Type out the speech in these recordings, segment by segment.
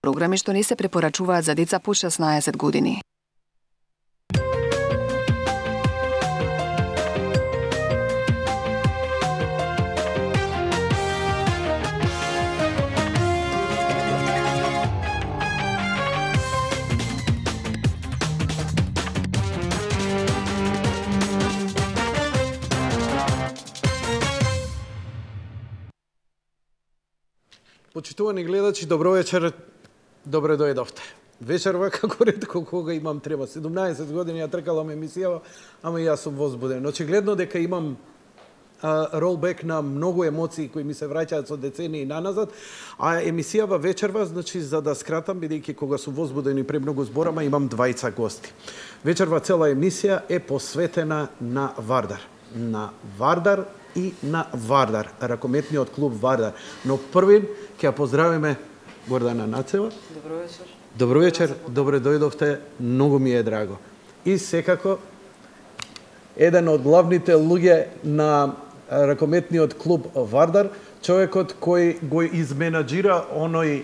програми што не се препорачуваат за деца под 16 години. Почитувани гледачи, добро вечер, добре дојдовте. Вечерва, како ретко кога имам треба. 17 години ја тркалам емисијава, ама и јас сум возбуден. Очигледно дека имам ролбек на многу емоции кои ми се враќаат со децении наназад, а емисијава вечерва, значи за да скратам, бидејќи кога сум возбуден и премногу зборам, имам двајца гости. Вечерва цела емисија е посветена на Вардар. На Вардар и на Вардар, ракометниот клуб Вардар. Но првин ќе ја поздравиме Гордана Нацева. Добро вечер. Добро вечер, добре дојдовте, многу ми е драго. И секако, еден од главните луѓе на ракометниот клуб Вардар, човекот кој го изменаџира оној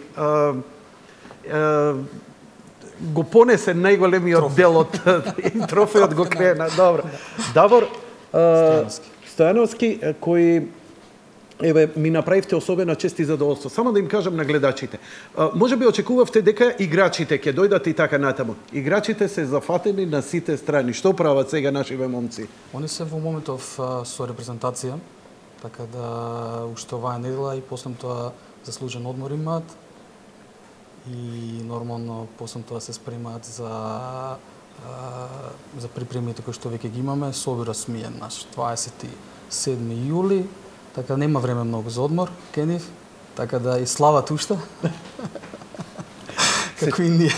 го понесе најголемиот дел од трофеот го крена. Добро. Давор Стојановски, кој ми направивте особена чест и задоволство. Само да им кажам на гледачите. Може би очекувавте дека играчите ќе дојдат и така натаму. Играчите се зафатени на сите страни. Што прават сега нашиве момци? Они се во моментов со репрезентација, така да уште оваа недела и после тоа заслужен одмор имаат и нормално после тоа се спремаат за припремите кои што веќе ги имаме. Собира смиен наш 27 јули, така нема време многу за одмор, Кенив, така да и слава тушта. Како и ние.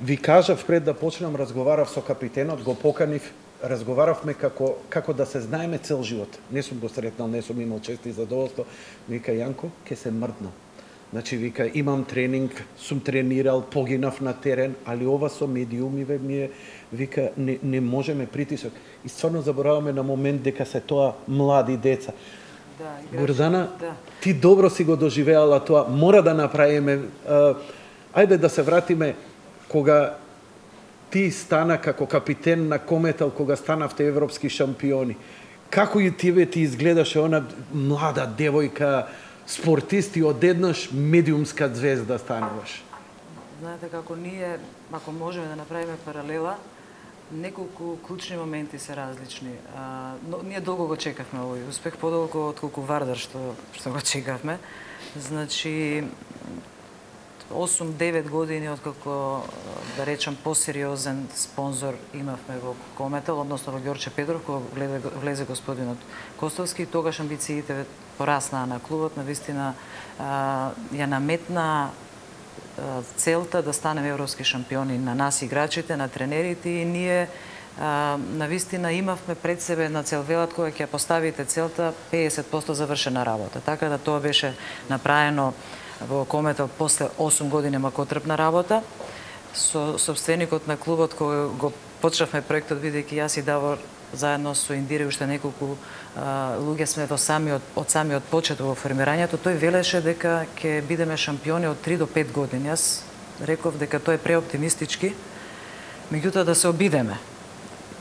Ви кажав пред да почнам, разговарав со капитенот, го поканив, разговаравме како да се знаеме цел живот. Не сум го сретнал, не сум имал чест и задоволство. Вика, Јанко, ке се мрднам. Значи, вика, имам тренинг, сум тренирал, погинав на терен, али ова со медиумиве ми е, вика, не можеме притисок. И стварно забораваме на момент дека се тоа млади деца. Да, Гордана, да. ти добро си го доживеала тоа, мора да направиме. Ајде да се вратиме кога ти стана како капитен на Кометал, кога станавте европски шампиони. Како и тебе ти изгледаше она млада девојка, спортист и одеднаш медиумска звезда стануваш? Знаете како ние, ако можеме да направиме паралела, неколку клучни моменти се различни. Но ние долго го чекавме овој успех, подолго отколку Вардар што го чекавме. Значи 8-9 години откако, да речам, посериозен спонзор имавме во Кометал, односно во Ѓорче Петров, кога влезе господинот Костовски, тогаш амбициите пораснаа на клубот, навистина ја наметна целта да станеме европски шампиони на нас играчите, на тренерите, и ние навистина имавме пред себе на цел, велат, кога ќе поставите целта 50% завршена работа. Така да тоа беше направено во Кометал после 8 години макотрпна работа. Со собственикот на клубот, кога го почнавме проектот, бидејќи јас и Давор заедно со Индира уште неколку луѓе сме од самиот почет во формирањето, тој велеше дека ќе бидеме шампиони од 3 до 5 години. Јас реков дека тоа е преоптимистички, меѓутоа да се обидеме.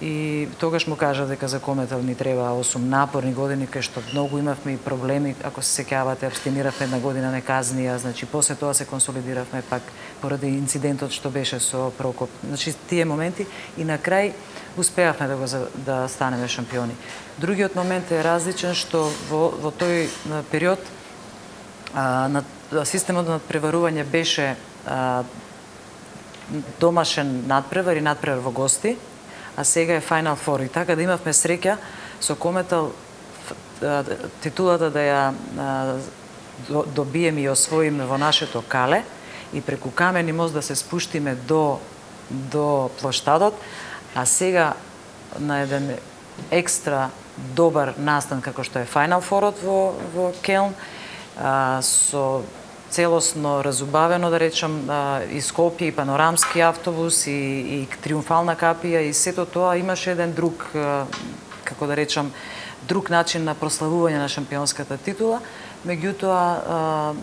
И тогаш му кажа дека за Кометал ни треба 8 напорни години, кај што многу имавме и проблеми, ако се сеќавате, абстиниравме една година неказнија, значи после тоа се консолидиравме пак поради инцидентот што беше со Прокоп. Значи тие моменти и на крај успеавме да станеме шампиони. Другиот момент е различен, што во тој период системот на надпреварување беше домашен надпревар и надпревар во гости, а сега е Final Four. И така да имавме среќа со Кометал титулата да ја добиеме и освоиме во нашето кале и преку камени мост да се спуштиме до плоштадот, а сега на еден екстра добар настан како што е Final Four во Келн, со целосно разубавено, да речам, и Скопје, и панорамски автобус, и триумфална капија, и сето тоа имаше еден друг, како да речам, друг начин на прославување на шампионската титула. Меѓутоа,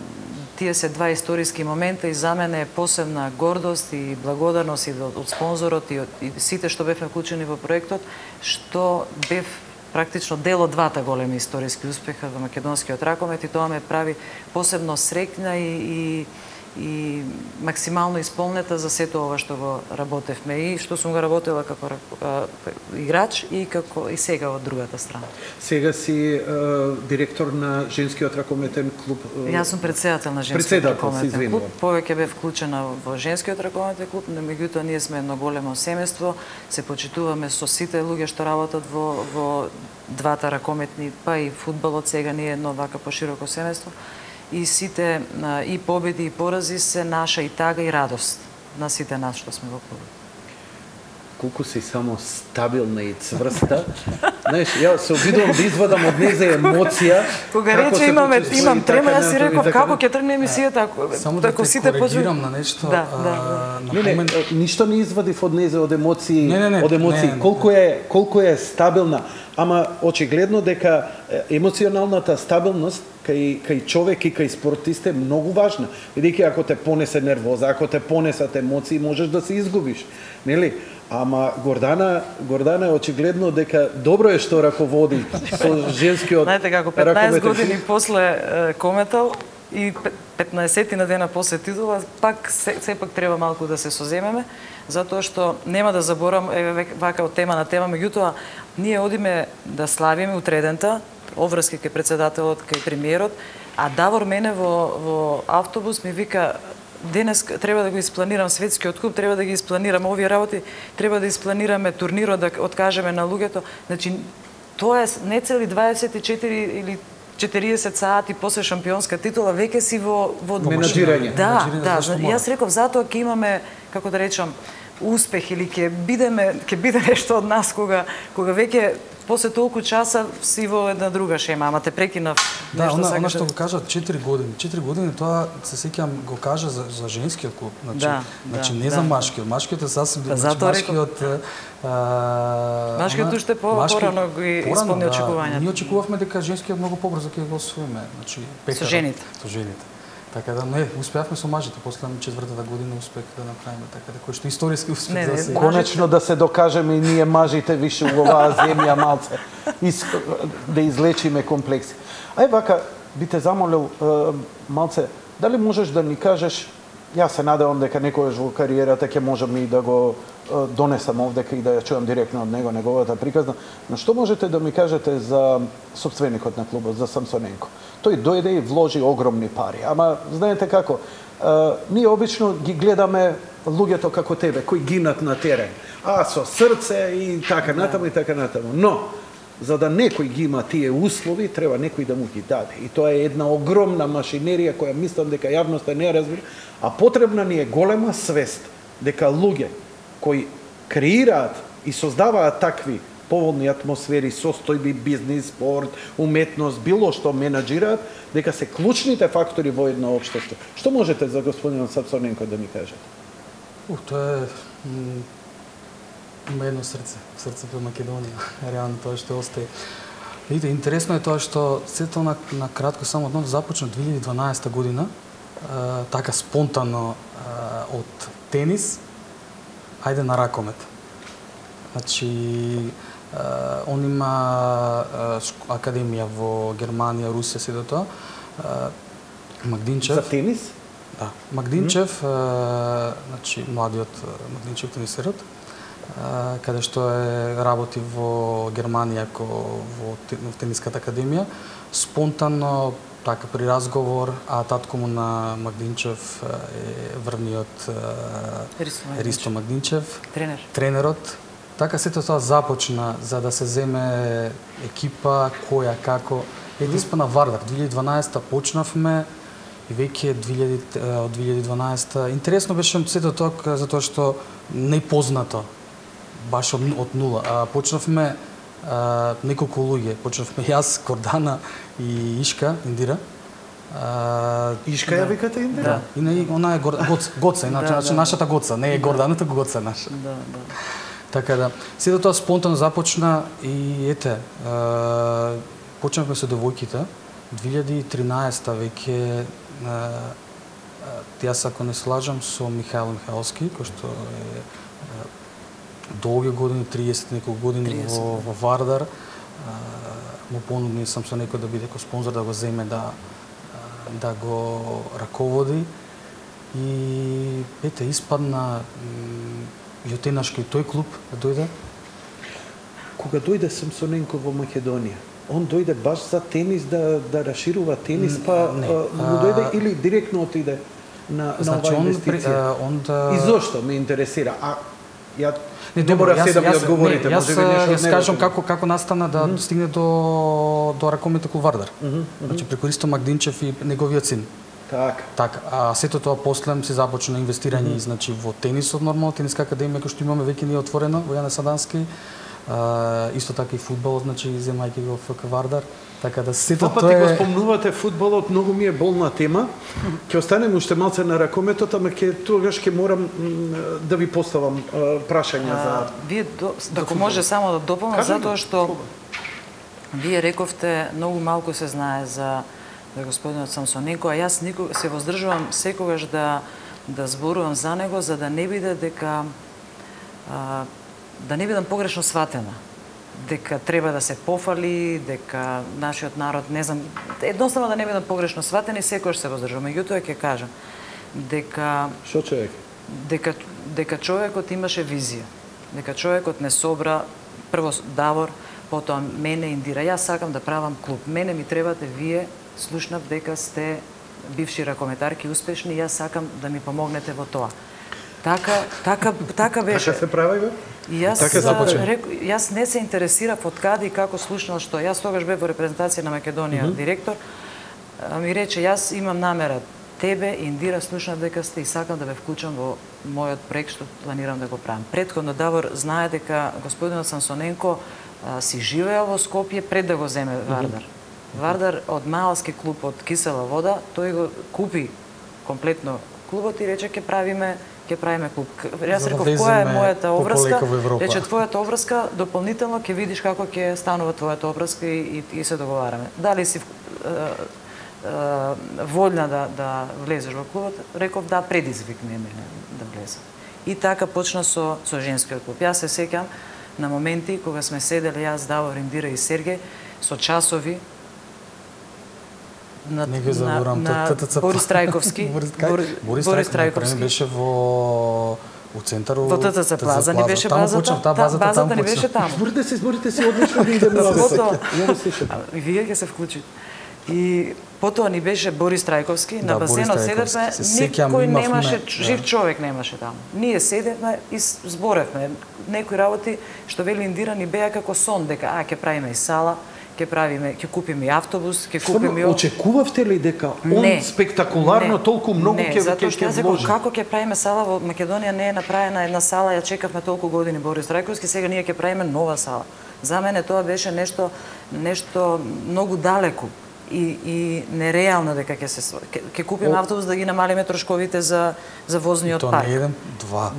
тие се два историски момента и за мене е посебна гордост и благодарност и од спонзорот и сите што бевме вклучени во проектот, што бев практично дел од двата големи историски успеха во македонскиот ракомет, и тоа ме прави посебно среќна и максимално исполнета за сето ова што го работевме и што сум го работела како играч и сега од другата страна. Сега си директор на женскиот ракометен клуб. Јас сум председател на женскиот ракометен клуб. Повеќе бев вклучена во женскиот ракометен клуб, но меѓутоа ние сме едно големо семејство, се почитуваме со сите луѓе што работат во двата ракометни, па и фудбалот, сега ние едно вака пошироко семејство. И сите и победи и порази се наша и тага и радост на сите нас што сме во клубот. Колку си само стабилна и цврста. Знаеш, ја се обидувам да извадам од незе емоција. Кога рече имам трема, јас си реков како ќе тргне емисијата ако сите коригирам на нешто. Не, ништо не извадив од незе од емоции. Колку е стабилна. Ама очигледно дека емоционалната стабилност кај човек и кај спортист е многу важна. Бидејќи ако те понесе нервоза, ако те понесат емоции, можеш да се изгубиш. Нели? Ама Гордана е очигледно дека добро е што раководи со женскиот. Знаете како 15 години после Кометал и 15 на дена после титула, пак сепак треба малку да се соземеме, затоа што нема да заборам, вака од тема на тема, меѓутоа ние одиме да славиме утредента, обврски кај председателот, кај премиерот, а Давор мене во автобус ми вика: денес треба да го испланирам светскиот куп, треба да ги испланирам овие работи, треба да испланираме турнирот, да откажеме на луѓето. Значи, тоа е не цели 24 или 40 сати после шампионска титула, веќе си во менаџирање. Да, јас реков затоа ќе имаме, како да речам, успех или ќе биде нешто од нас кога веќе после толку часа си во една друга шема, ама те прекинав. Да, она што го кажа 4 години. 4 години тоа се сеќам го кажа за женскиот клуб. Значи не за машкиот. Машкиот е сасвим машкиот. Машкиот уште порано ги исполни очекувањата. Ние очекувавме дека женскиот многу побрзо ќе го освоиме. Значи со жените. Така да не, успеавме со мажите, после 4-та година успех да направиме, така да кој што историски успех да се... Конечно да се докажеме и ние мажите више у оваа земја малце, да излечиме комплекси. Ај вака, би те замолил малце, дали можеш да ни кажеш, јас се надевам дека некојаш во кариерата ќе можам и да го донесам овдека и да ја чујам директно од него неговата приказна, но што можете да ми кажете за сопственикот на клубот, за Самсоненко? Тој дојде и вложи огромни пари, ама знаете како, ние обично ги гледаме луѓето како тебе, кои гинат на терен, со срце и така натаму и така натаму, но за да некој ги има тие услови, треба некој да му ги даде. И тоа е една огромна машинерија која мислам дека јавноста не ја разбира, а потребна ни е голема свест дека луѓе кои креираат и создаваат такви поволни атмосфери, состојби, бизнис, спорт, уметност, било што менаџираат, дека се клучните фактори во едно општество. Што можете за господин Самсоненко да ми кажете? Тоа е има едно срце во Македонија. Реално тоа што остае. Видите, интересно е тоа што сето на кратко само одно започна 2012 година, така спонтано од тенис, ајде на ракомет. Значи, он има академија во Германија, Русија, сето тоа. Магдинчев. За тенис? Да. Магдинчев, значи младиот Магдинчев тенисерот, каде што работи во Германија во тениската академија, спонтано така при разговор, а татко му на Магдинчев е врвниот Ристо Магдинчев, тренерот. Така сето тоа започна за да се земе екипа, која, како. Единствено Вардар, 2012 почнавме и веќе од 2012. Интересно беше сето тоа затоа што непознато, баш од нула. Почнавме неколку луѓе. Почнавме јас, Гордана и Ишка, Индира. Ишка ја викате Индира? Да. И она е Гоца, значи нашата Гоца, не е Гордана, туку Гоца наша. Да. Така да, сето тоа спонтано започна и ете, почнавме со девојките, 2013 веќе Јас ако не слажам со Михаил Михайловски, кој што е долги години, 30 неколку години во Вардар, му понудни Самсоненко да биде како спонзор, да го земе, да го раководи. И ете, испадна јотенашки тој клуб да дојде. Кога дојде Самсоненко во Македонија, он дојде баш за тенис, да расширува тенис, па му дојде или директно отиде на оваа инвестиција? И зошто ме интересира? Ја не мора се да ми одговорите, можеби нешто. Јас кажам како настана да стигне до ракометот клуб Вардар. Значи преку Ристо Магдинчев и неговиот син. Така, а сето тоа после се започна инвестирање значи во тенисот нормално, тениска академија кој што имаме веќе ни отворена во Јане Садански. Исто така и фудбалот, значи земајќи го ФК Вардар. Така да сето тоа е... го спомнувате фудбалот, многу ми е болна тема. Ќе останем уште малце на ракометот, ама тогаш ќе морам да ви поставам прашања за... Вие, ако може само да дополнам, затоа што вие рековте многу малку се знае за господинот Самсоненко, а јас никога се воздржувам секогаш да зборувам за него, за да не биде дека да не бидам погрешно сватена, дека треба да се пофали, дека нашиот народ, не знам, едноставно да не бидам погрешно сватена и секогаш се воздржувам. Меѓутоа ќе кажам дека Што човек? Дека човекот имаше визија, дека човекот не собра прво Давор, потоа мене Индира. Јас сакам да правам клуб. Мене ми требате вие, слушнав дека сте бивши ракометарки успешни, јас сакам да ми помогнете во тоа. Така беше. Така се прави, бе? Јас не се интересирав од каде и како слушнал што. Јас тогаш бев во репрезентација на Македонија директор. Ми рече, јас имам намера тебе, Индира, слушнав дека сте и сакам да ве вклучам во мојот проект што планирам да го правам. Претходно Давор знае дека господинот Самсоненко си живеел во Скопје пред да го земе Вардар. Вардар од малски клуб од Кисела вода, тој го купи комплетно клубот и рече ќе правиме клуб. Јас реков, која е мојата обврска? Рече, твојата обврска, дополнително ќе видиш како ќе станува твојата обврска и се договараме. Дали си вољна да влезеш во клубот? Реков, да, предизвикни мене да влезам. И така почна со женскиот клуб. Јас се сеќам на моменти кога сме седеле јас, Давор, Индира и Сергеј со часови на Борис Трајковски. Борис Трајковски беше во центарот. Во ТЦЦ Плаза не беше базата. Базата не беше таму. Зборите се одлично да идеме на базата. Вие ќе се вклучите. И потоа ни беше Борис Трајковски, на базенот седевме, никој немаше, жив човек немаше таму. Ние седевме и зборевме некои работи што вели Индира ни беа како сон, дека ќе правиме и сала, ќе купиме и автобус, ќе купиме и... Очекувавте ли дека он спектакуларно толку многу ќе вложи? Како ќе правиме сала во Македонија не е направена една сала, ја чекавме толку години Борис Трајковски, сега ние ќе правиме нова сала. За мене тоа беше нешто многу далеку и нереално дека ќе купиме автобус да ги намалиме трошковите за возниот парк. Тоа не еден,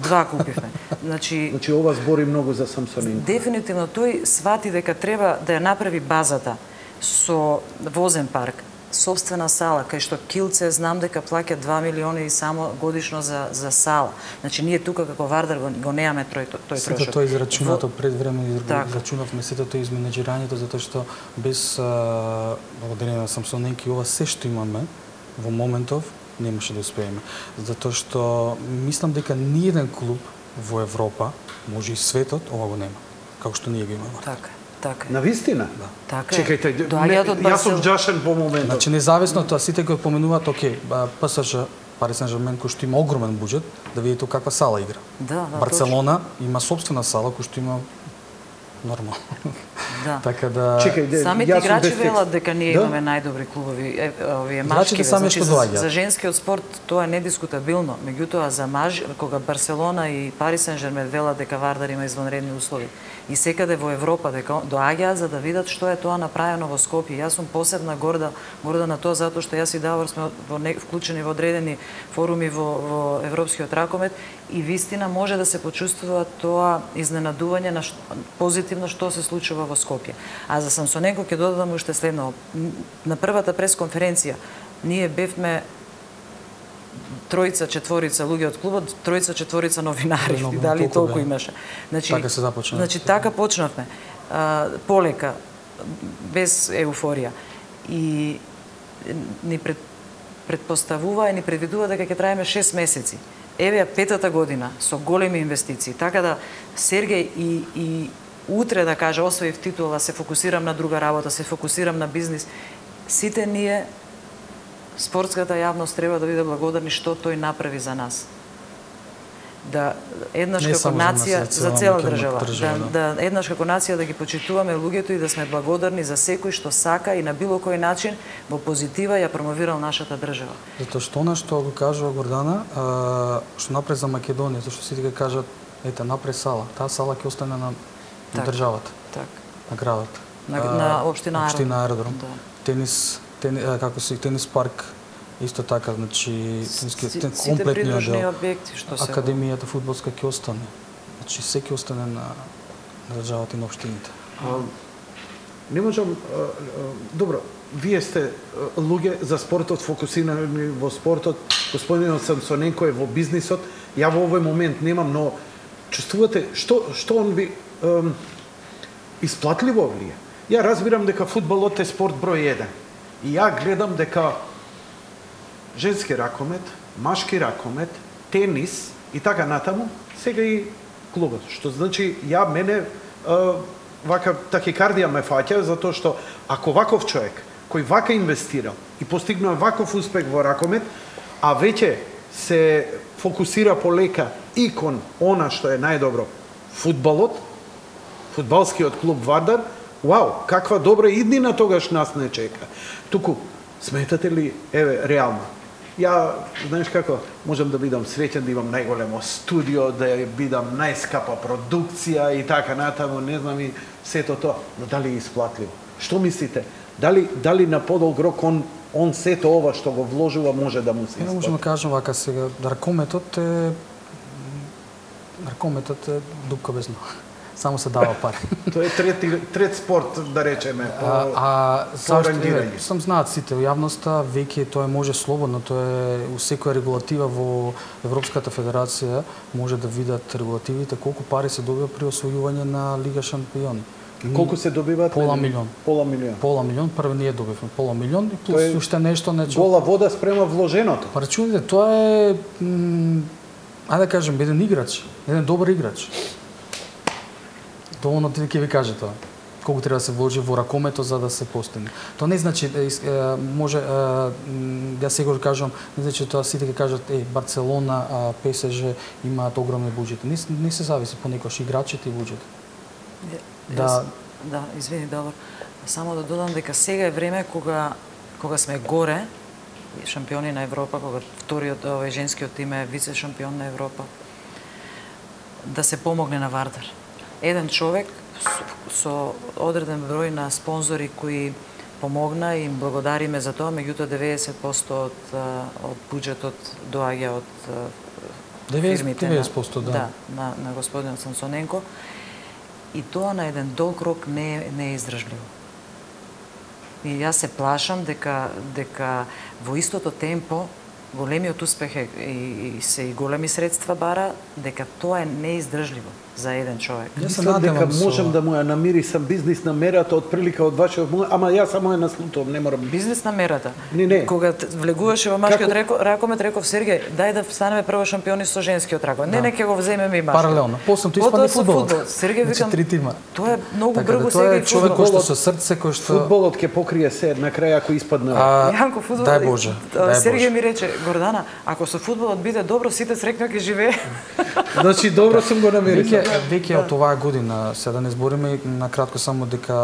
два купивме. Значи ова збори многу за Самсоненко. Дефинитивно тој свати дека треба да ја направи базата со возен парк, собствена сала, кај што Килце знам дека плаќа 2 милиони само годишно за сала. Значи ние тука како Вардар го немаме тој трошок. Сето тоа израчунато пред време, израчунавме сето тоа изменеџирањето, затоа што без благодарение на Самсоненко и ова се што имаме во моментов немаше да успееме. Затоа што мислам дека ниеден клуб во Европа, може и светот, ова го нема, како што ние го имаме. Така. На вистина? Да. Така. Чекајте, јас сум џашен по моментот. Значи независно тоа сите кои поменуваат, оке, ПСЖ, Пари Сен-Жермен, кој што има огромен буџет, да видите каква сала игра. Барселона има собствена сала кој што има нормално. Да. Така да самите играчи велат дека ние имаме најдобри клубови, овие машки, значи за женскиот спорт тоа е недискутабилно. Меѓутоа за кога Барселона и Пари Сен-Жермен велат дека Вардар има извонредни услови и секаде во Европа дека доаѓаат за да видат што е тоа направено во Скопје. Јас сум посебна горда на тоа затоа што јас и Давор сме вклучени во одредени форуми во европскиот ракомет и вистина може да се почувствува тоа изненадување на позитивно што се случува во Скопје. А за Самсоненко ќе додадам уште следно. На првата пресконференција ние бевме тројца, четворица луѓе од клубот, тројца, четворица новинари, Много, дали толку толку бе. имаше. Значи, Така се започна. Значи, така почнавме. Полека, без еуфорија. И ни предпоставува и ни предвидува дека ќе траеме 6 месеци. Еве ја 5-та година со големи инвестиции. Така да Сергеј и утре да каже освоив титула, се фокусирам на друга работа, се фокусирам на бизнис. Сите ние, спортската јавност, треба да биде благодарни што тој направи за нас. Да еднаш Не како само за нас, нација, за за цела цела држава, држава, да еднаш како нација да ги почитуваме луѓето и да сме благодарни за секој што сака и на било кој начин во позитива ја промовирал нашата држава. Затоа што она што го кажува Гордана, што направи за Македонија, зашто сите ќе кажат, ете, направи сала. Таа сала ќе остане на државата, на градот. На општина Аеродром. Да. Тенис парк, исто така, значи, Сите комплетниот придружни дел. објекти што се Академијата фудбалска ќе остане. Значи, се ќе остане на државата и на општините. Не можам... Добро, вие сте луѓе за спортот, фокусирани во спортот, господинот Самсоненко е во бизнисот, ја во овој момент немам, но чувствувате што он ви исплатливо ли е? Ја разбирам дека фудбалот е спорт број 1. И ја гледам дека женски ракомет, машки ракомет, тенис и така натаму, сега и клубот. Што значи, мене вака тахикардија ме фаќа, затоа што ако ваков човек, кој вака инвестирал и постигнува ваков успех во ракомет, а веќе се фокусира полека и кон она што е најдобро, фудбалот, фудбалскиот клуб Вардар, вау, каква добра иднина тогаш нас не чека. Туку, сметате ли, еве, реално, ја, знаеш како, можам да бидам среќен да имам најголемо студио, да бидам најскапа продукција и така натаму, не знам и сето тоа, но дали е исплатливо? Што мислите? Дали на подолг рок он сето ова што го вложува може да му се исплати? Не можам да кажам вака сега, ракометот е дупка без дно. Само се дава пари. Тоа е трет спорт, да речеме, по рангирање. Сам знаат сите, јавноста веќе тоа може слободно, тоа е у секоја регулатива во Европската федерација може да видат регулативите колку пари се добива при освојување на Лига шампиони. Колку се добиваат? Пола милион. Пола милион, прво ние добивме пола милион и плюс уште нешто гола вода спрема вложеното. Па рачунете, тоа е ајде да кажем еден играч, еден добар играч. Доволно ќе ви каже тоа. Колку треба да се вложи во ракомето за да се постигне. Тоа не значи може ја сега кажам, не значи тоа сите ќе кажат Барселона, ПСЖ имаат огромни буџети. Не се зависи понекогаш играчите и буџетот. Да, извини, добро. Само да додам дека сега е време кога сме горе, шампиони на Европа, кога вториот женскиот тим е вице шампион на Европа, да се помогне на Вардар. Еден човек со одреден број на спонзори кои помогна и им благодариме за тоа, меѓутоа 90% од буџетот доаѓа од фирмите 90%, да. На господин Самсоненко. И тоа на еден долг рок не е издржливо. И јас се плашам дека во истото темпо големиот успех и се и големи средства бара, дека тоа е неиздржливо за еден човек. Мислам дека можам да му ја намирисам бизнис на мерата од прилика од вашиот, ама јас само ја наслутувам, не морам. Бизнис на мерата? Не. Кога влегуваше во машкиот ракомет, реков Сергеј, дај да станеме прво шампиони со женскиот ракомет. Не ќе го вземеме и машкиот. Паралелно. После тоа испадне фудбалот. Сергеј викам, три тима. Тоа е многу брзо сега Тоа и е човек кој што со срце, кој што фудбалот ќе покрие се на крај ако испадне. Јанко, фудбалот. Дај Боже. Сергеј ми рече, Гордана, ако со фудбалот биде добро, сите среќно ќе живее. Значи добро сум го намерил. Веќе од оваа година, сега да не збориме на кратко само дека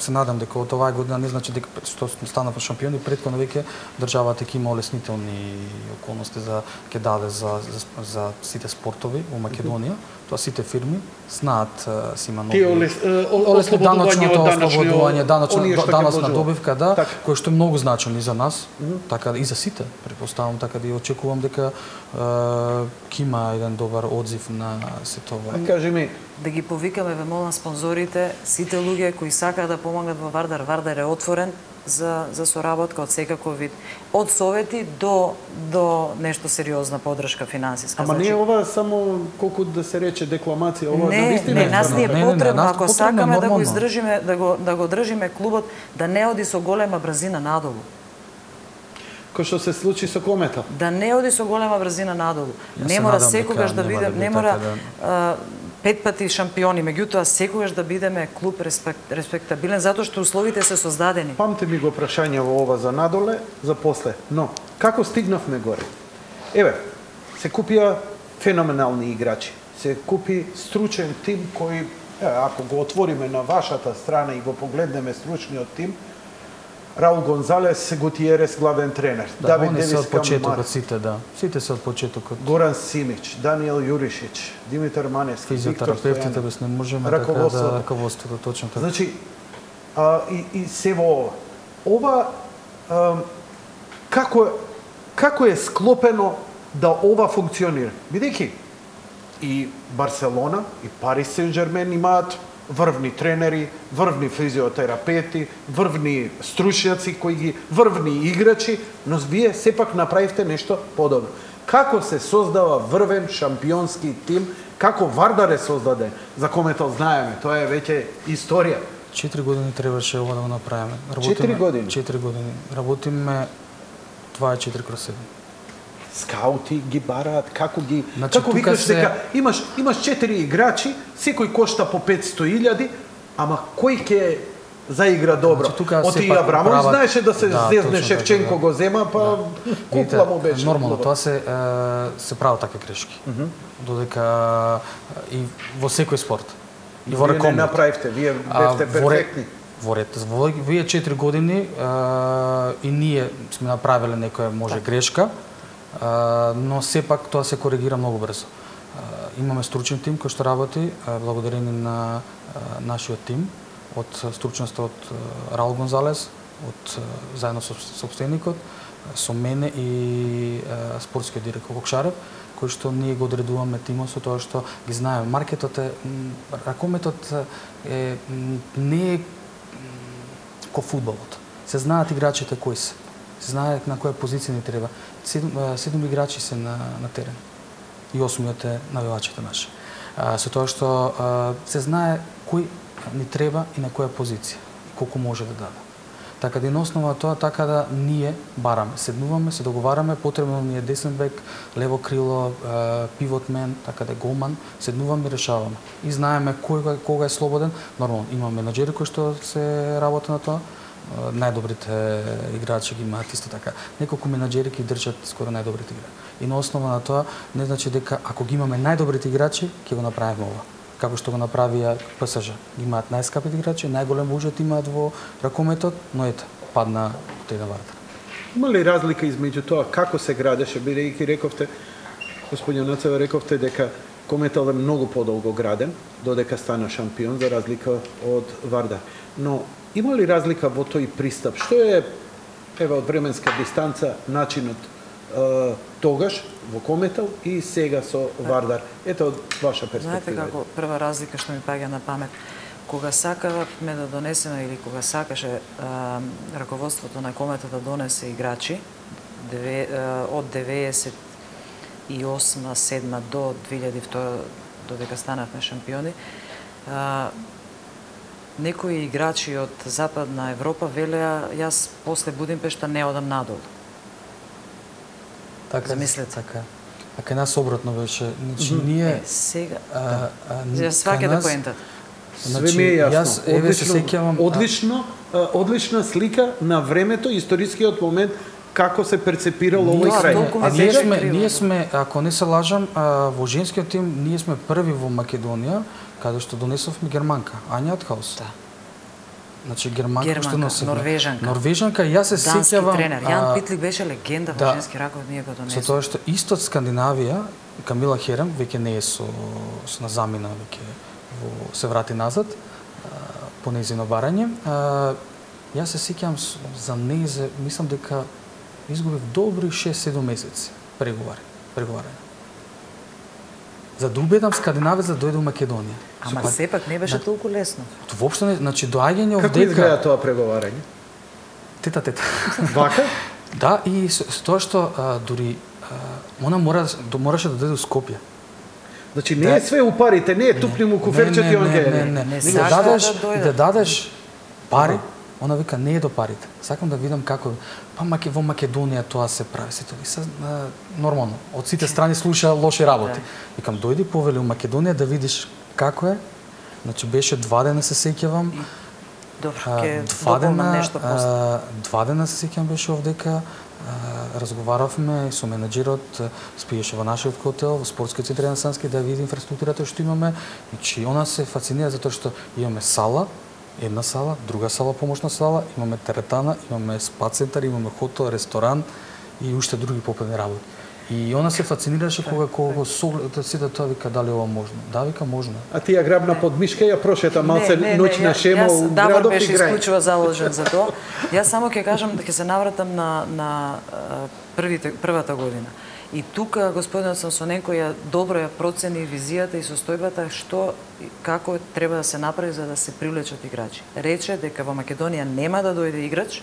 се надам дека од оваа година не значи дека што станавме шампиони, претходно веќе државата ќе има олеснителни околности за ќе даде за сите спортови во Македонија. Тоа сите фирми знаат си има нови даночното ослободување, даночна добивка, кој што е многу значено и за нас, така и за сите. Претпоставам така да и очекувам дека ќе има еден добар одзив на се тоа. кажи ми, да ги повикаме, ве молам, спонзорите, сите луѓе кои сакаат да помагат во Вардар. Вардар е отворен за соработка од секаков вид. Од совети до нешто сериозна подршка финансиска. Ама не е ова само колку да се рече декламација, ова Не, нас ни е потребно, ако сакаме да го нормално. издржиме, да го држиме клубот, да не оди со голема брзина надолу. Кој што се случи со Комета. Да не оди со голема брзина надолу. Јас Не се мора надам секогаш дека да нема да биде, биде не мора така 5 пати шампиони, меѓутоа секогаш да бидеме клуб респектабилен, затоа што условите се создадени. Памте ми го прашање во ова за надоле, за после. Но, како стигнавме горе? Еве, се купија феноменални играчи. Се купи стручен тим кој, ако го отвориме на вашата страна и го погледнеме стручниот тим, Раул Гонзалес, Гутиерес главен тренер, Давид они се Девис од почетокот Камар, сите, да. Сите се од почетокот. Горан Симич, Даниел Јуришич, Димитар Маневски, Виктор Физиотерапевтите Стојанов. без не можеме така Раководството. да раководството точно така. Значи, и се во ова. Ова, како е склопено да ова функционира? Бидејќи и Барселона, и Парис Сен-Жермен имаат врвни тренери, врвни физиотерапевти, врвни стручњаци врвни играчи, но вие сепак направивте нешто подобро. Како се создава врвен шампионски тим, како Вардар е создаден, за Кометал знаеме, тоа е веќе историја. 4 години требаше ова да го направиме. 4 години? 4 години. Работиме 24/7. Скаути ги бараат, како Значи, како тука викаш се- дека имаш 4 играчи, секој кошта по 500.000, ама кој ќе заигра добро? Значи, тука Оти сепак Абрамов прават- знаеше да се Да, зезне точно Шевченко така, да. го зема, па купла му беше. Нормално, клубот. тоа се прават такви грешки. Додека и во секој спорт. И во Вие не ракомет. направивте, вие бевте перфектни. Во вие 4 години и ние сме направиле некоја може грешка, но сепак тоа се коригира многу брзо. Имаме стручен тим кој што работи благодарение на нашиот тим од стручноста од Раул Гонзалес, заедно со собственикот, со мене и спортскиот директор Кокшарев, кој што ние го одредуваме тимот со тоа што ги знаеме. Маркетот е, ракометот не е ко фудбалот. Се знаат играчите кои се. Се знае на која позиција ни треба. 7 играчи се на терен. И 8-миот е навивачите наши. Со тоа што се знае кој ни треба и на која позиција и колку може да даде. Така да и на основа тоа, така да ние бараме, седнуваме, се договараме, потребно ни е десен бек, лево крило, пивотмен, така да голман, седнуваме и решаваме. И знаеме кога е слободен. Нормално, има менаџери кои што се работи на тоа, најдобрите играчи ги имаат исто така. Неколку менаџери ги држат скоро најдобрите играчи. И на основа на тоа не значи дека ако ги имаме најдобрите играчи, ќе го направиме ова. Како што го направија ПСЖ. Имаат најскапите играчи, најголем буџет имаат во ракометот, но ете, падна тој на Вардар. Има ли разлика измеѓу тоа како се градеше, бидејќи рековте, господин Нацева, рековте дека Кометал е многу подолго граден, додека стана шампион, за разлика од Вардар. Но има ли разлика во тој пристап? Што е, еве, од временска дистанца, начинот тогаш во Кометал и сега со Вардар? Ето од ваша перспектива. Знаете како прва разлика што ми паѓа на памет, кога сакавме да донесеме или кога сакаше раководството на Комета да донесе играчи од 98-7 до 2002 додека станавме шампиони, некои играчи од Западна Европа велеа јас после Будимпешта не одам надолу. Така, Замислете. така. А кај нас обратно беше. Значи ние Сега, ние- ја сваќате кај нас- поентата. Све ми е јасно. Јас еве се сеќавам Одлична слика на времето, историскиот момент, како се перцепирало овој Да, крај. толку ми А беше сега, криво. ние сме, ако не се лажам, во женскиот тим ние сме први во Македонија каде што донесовме германка, Ања Атхаус. Да. Значи германка што носиме. Норвежанка. Норвежанка, јас се Дански сеќавам. тренер. Јан Питли беше легенда во да. женски раков, ние го Со донесовме. тоа што исто од Скандинавија, Камила Херем веќе не е со на замина, веќе се врати назад по нејзино барање. Јас се сеќавам за нејзе, мислам дека изгубив добри 6-7 месеци преговарање. за да убедам скандинавец да дојде во Македонија. Ама сепак не беше толку лесно. Воопшто не, значи доаѓање Како изгледа тоа преговарање? Тета. Вака? Да, и со тоа што дури она мораше да дојде до Скопје. Значи не е све у парите, не е тупни му куферчето и он не. Да дадеш пари, она вика не е до парите. Сакам да видам како во Македонија тоа се прави. Сето нормално. Од сите страни слуша лоши работи. Викам дојди повели у Македонија да видиш како е. Значи беше 2 дена се сеќавам. Добро, ќе дополнам нешто после. 2 дена се сеќавам беше овдека. Разговаравме со менаџерот, спиеше во нашиот хотел, во спортскиот центар Ренесански да види инфраструктурата што имаме. Значи она се фасцинира затоа што имаме сала, една сала, друга сала, помошна сала, имаме теретана, имаме спа центар, имаме хотел, ресторан и уште други попрени работи. И она се фасцинираше кога сите тоа вика дали ова можно. Да, вика можно. А ти ја грабна под мишка и ја прошета малце ноќна шема у градов и беше грај. исклучува заложен за тоа. Јас само ќе кажам дека ќе се навратам на првата година. И тука господинот Самсоненко ја добро ја процени визијата и состојбата што како треба да се направи за да се привлечат играчи. Рече дека во Македонија нема да дојде играч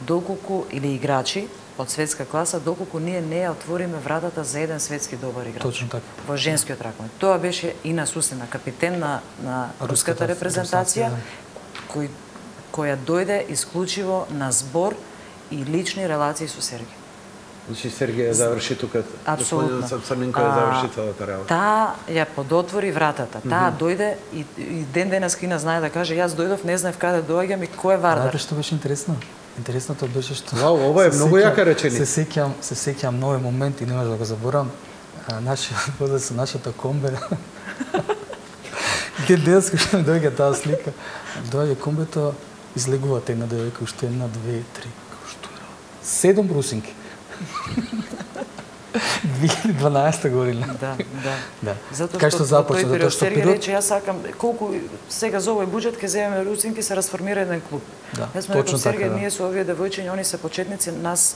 доколку или играчи од светска класа доколку ние не ја отвориме вратата за еден светски добар играч. Точно така. Во женскиот ракмет. Тоа беше Инас Услина, капитен на руската репрезентација, која дојде исклучиво на збор и лични релации со Сергеј. Значи Сергеј ја заврши тука. Апсолутно. Црненко ја заврши целата работа. Таа ја подотвори вратата. Таа дојде и ден денес Кина знае да каже јас дојдов, не знаев каде доаѓам и кој е Вардар. Знаете што беше интересно? Интересното беше што Вау, ова е многу јака реченица. Се сеќам нови моменти, немаш да го заборам. Со нашата комбе. Ден денес што доаѓа таа слика. Доаѓа комбето, излегува една девојка, уште 1, 2, 3, што е? 7 брусинки. 2012 година. Да. Кај што започна, затоа што Сергеј рече јас сакам колку сега за овој буџет ќе земеме русинки се расформира еден клуб. Да, јас сме рекол Сергеј, ние со овие девојчиња, они се почетници, нас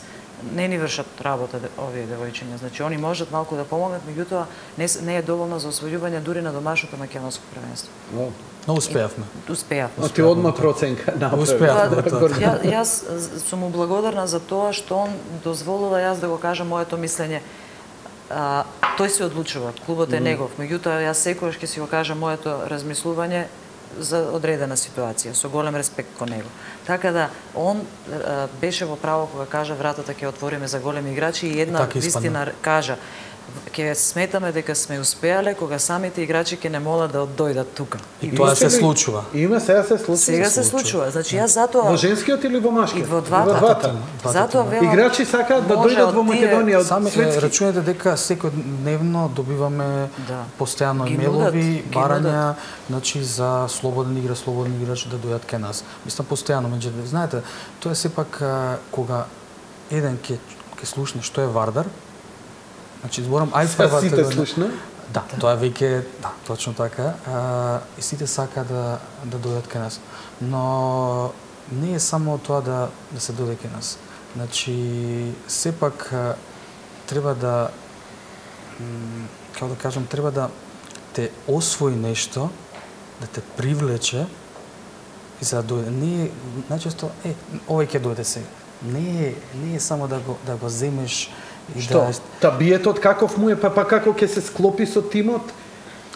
не ни вршат работа овие девојчиња. Значи они можат малку да помогнат, меѓутоа не е доволно за освојување дури на домашното македонско првенство. Но успеавме. Успеавме. А ти одма проценка направи. Успеавме. Јас сум му благодарна за тоа што он дозволува јас да го кажам моето мислење. Тој се одлучува, клубот е негов. Меѓутоа јас секогаш ќе си го кажам моето размислување за одредена ситуација, со голем респект кон него. Така да, он беше во право кога кажа вратата ќе отвориме за големи играчи и една вистина кажа ќе сметаме дека сме успеале кога самите играчи ќе не молат да дојдат тука. И тоа се случува. Има, сега се случува. Сега се случува. Значи јас затоа во женскиот или во машкиот? И во двата. Затоа велам играчи сакаат да дојдат во Македонија од светски. Рачунете дека секојдневно добиваме постојано имейлови, барања, значи за слободен играч да дојдат кај нас. Мислам постојано, меѓутоа знаете, тоа е сепак кога еден ќе слушне што е Вардар. Значи зборам првата сите слушна? Да, тоа веќе, да, точно така. И сите сака да дојдат кај нас. Но не е само тоа да се дојде кај нас. Значи сепак треба да како да кажам, треба да те освои нешто, да те привлече и за да дојде. Не е најчесто овој ќе дојде сега. Не е само да го земеш. Што? Табиетот каков му е, па како ќе се склопи со тимот?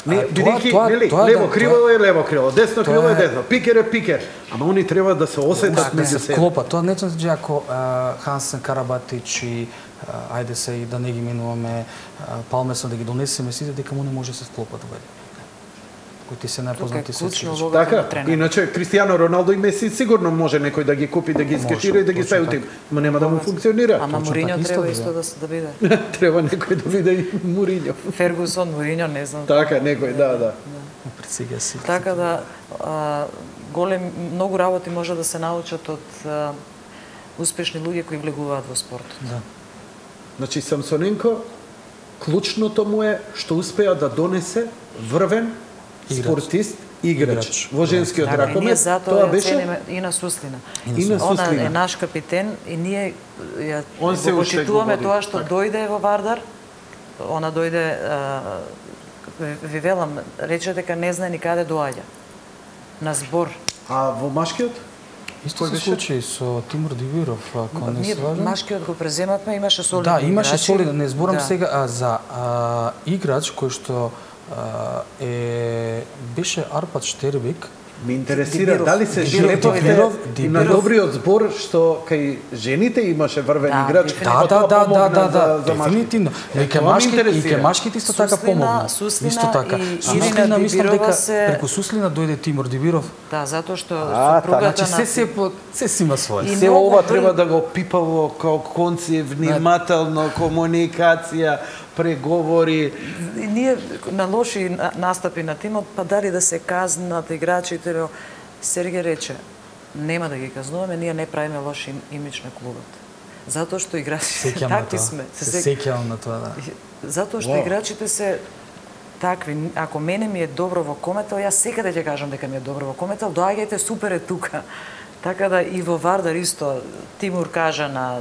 Бидејќи лево крило е лево крило, десно крило е десно, пикер е пикер. Ама они треба да се осетат меѓу себе. Склопа, тоа не значи ако Хансен, Карабатич и ајде се и да не ги менуваме Палмесон да ги донесеме сите, дека му не може да се склопат во еден. Кои се најпознати светски. Така, иначе Кристијано Роналдо и Меси сигурно може некој да ги купи, да ги скешира и да ги стави тим, но нема да му функционира. Ама Мориньо треба исто да биде. Треба некој да биде и Мориньо. Фергусон, Мориньо, не знам. Така, некој, да. Пред сега си. Така да многу работи може да се научат од успешни луѓе кои влегуваат во спортот. Да. Значи Самсоненко клучното му е што успеа да донесе врвен спортист, играч во женскиот ракомет. Тоа беше Инас Услина. Она е наш капитен и ние го почитуваме тоа што дојде во Вардар. Она дојде ви велам, рече дека не знае ни каде доаѓа. На збор. А во машкиот? Исто се случи со Тимур Дибиров, ако не Ние се лажам. машкиот го преземавме, имаше солидни Да, имаше играчи. солиден, не зборам Да. сега за играч кој што беше Арпад Штербик. Ме интересира Дибиров. дали се Дибиров, шлеповте Дибиров, и на Дибиров. добриот збор што кај жените имаше врвен Да, играч. дефинитивно. па тоа помогна за дефинитивно. И Е, ке тоа ме машките, и интересира. ке машките исто така Суслина, помогна. Суслина Исто така. и Суслина Ирина мислам Дибирова дека се- преку Суслина дојде Тимур Дибиров. Да, затоа што така. супругата Значи на се си има своје. И Се многу ова брз- треба да го пипаво као конци, внимателно, комуникација, преговори. И ние на лоши настапи на тимот, па дали да се казнат играчите, но Сергеј рече, нема да ги казнуваме, ние не правиме лош имидж на клубот. Затоа што играчите Сеќавам на такви тоа. сме. Се сеќавам на тоа, да. Затоа што Вау. играчите се такви. Ако мене ми е добро во Кометел, јас секаде ќе кажам дека ми е добро во Кометел, доаѓајте, супер е тука. Така да и во Вардар исто Тимур кажа на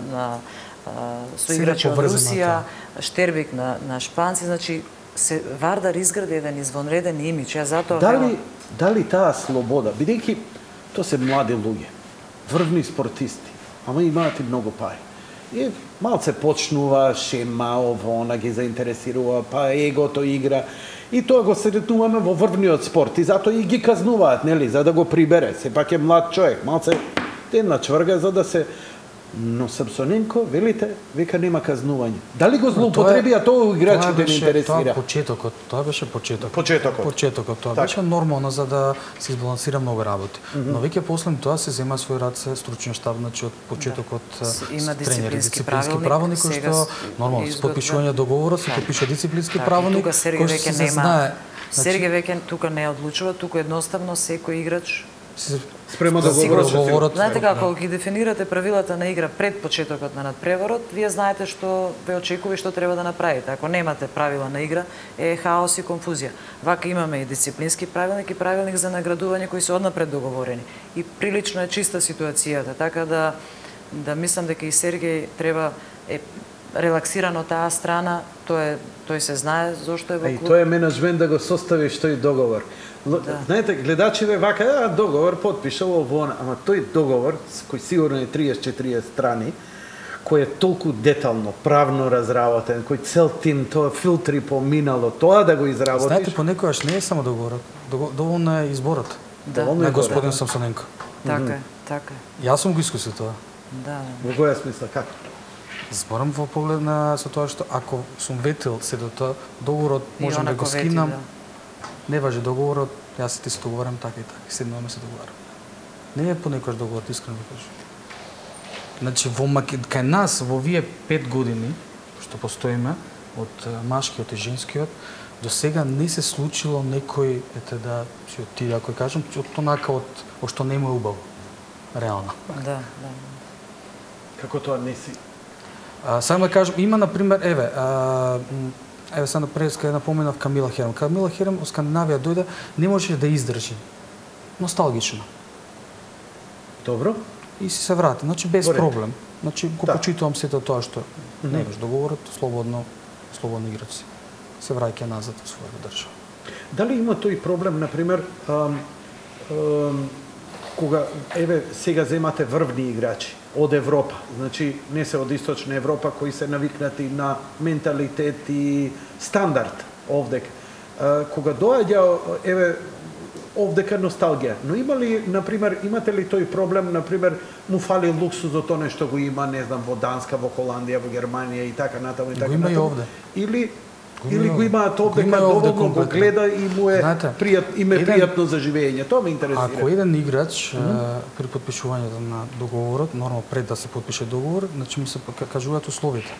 соиграчи од поврзано Русија, Штербик на шпанци, значи се Вардар изгради еден извонреден имидж. Ја затоа Дали таа слобода, бидејќи тоа се млади луѓе, врвни спортисти, ама имаат и многу пари. И малце почнува шема, ово, она ги заинтересирува, па егото игра. И тоа го сретнуваме во врвниот спорт и затоа и ги казнуваат, нели, за да го прибере. Сепак е млад човек, малце една чврга за да се. Но Самсоненко, велите, века нема казнување. Дали го злоупотребија тоа играчите не интересира? Тоа беше почетокот. Почетокот. Тоа Така. беше нормално за да се избалансира многу работи. Но веќе после тоа се зема свој раце стручен штаб, значи од почетокот Има тренери, дисциплински правилник кој сега што нормално со подпишување договорот се подпиша дисциплински правилник тука Сергеј кој што веќе се нема. знае. Сергеј веќе тука не одлучува, тука едноставно секој играч Спрема договорот. Знаете како ги дефинирате правилата на игра пред почетокот на надпреворот, вие знаете што ве очекува и што треба да направите. Ако немате правила на игра, е хаос и конфузија. Вака имаме и дисциплински правилник и правилник за наградување кои се однапред договорени. И прилично е чиста ситуацијата, така да мислам дека и Сергеј треба е релаксиран од таа страна, тој се знае зошто е во И клуб. тоа е менеджмент да го состави тој договор. Знаете, гледачите вака, договор потпишал ово, ама тој договор, кој сигурно е 30-40 страни, кој е толку детално, правно разработен, кој цел тим, тоа филтри поминало, тоа да го изработиш. Знаете, понекогаш не е само договорот, доволно е изборот Доволно на е господин изборот. Самсоненко. Така е, така е. Јас сум го искусил тоа. Да. Во која смисла, како? Зборам во поглед на со тоа што ако сум ветил се до тоа, договорот И можам да онако го вети, скинам. да. Не важи договорот, јас ти се договарам така и така. Седнуваме се договарам. Не е понекогаш договорот, искрено да кажам. Значи кај нас во овие 5 години што постоиме од машкиот и женскиот, до сега не се случило некој да си отиде, ако кажам, од тонака од што не му е убаво. Реално. Да. Како тоа не си? Само да кажам, има, например, еве сега напред кај напоменав Камила Херем. Камила Херем од Скандинавија дојде, не можеше да издржи. Носталгично. Добро. И си се врати, значи без Во ред. проблем. Значи го Да. почитувам сето тоа што немаш договорот, слободно играчи. Се враќа назад во својата држава. Дали има тој проблем, например, кога, еве, сега земате врвни играчи од Европа, значи не се од Источна Европа, кои се навикнати на менталитет и стандард овдека. Кога доаѓа, еве, овдека носталгија, но има ли, например, имате ли тој проблем, например, му фали луксузот, тоа нешто го има, не знам, во Данска, во Холандија, во Германија и така натаму и така има и натаму? овде. Или го имаат овде, има и кај овде доволно го комплетно. гледа и му е Знаете, пријатно за живење. Тоа ме интересира. Ако еден играч при подпишувањето на договорот, нормално пред да се подпише договор, значи му се кажуваат условите.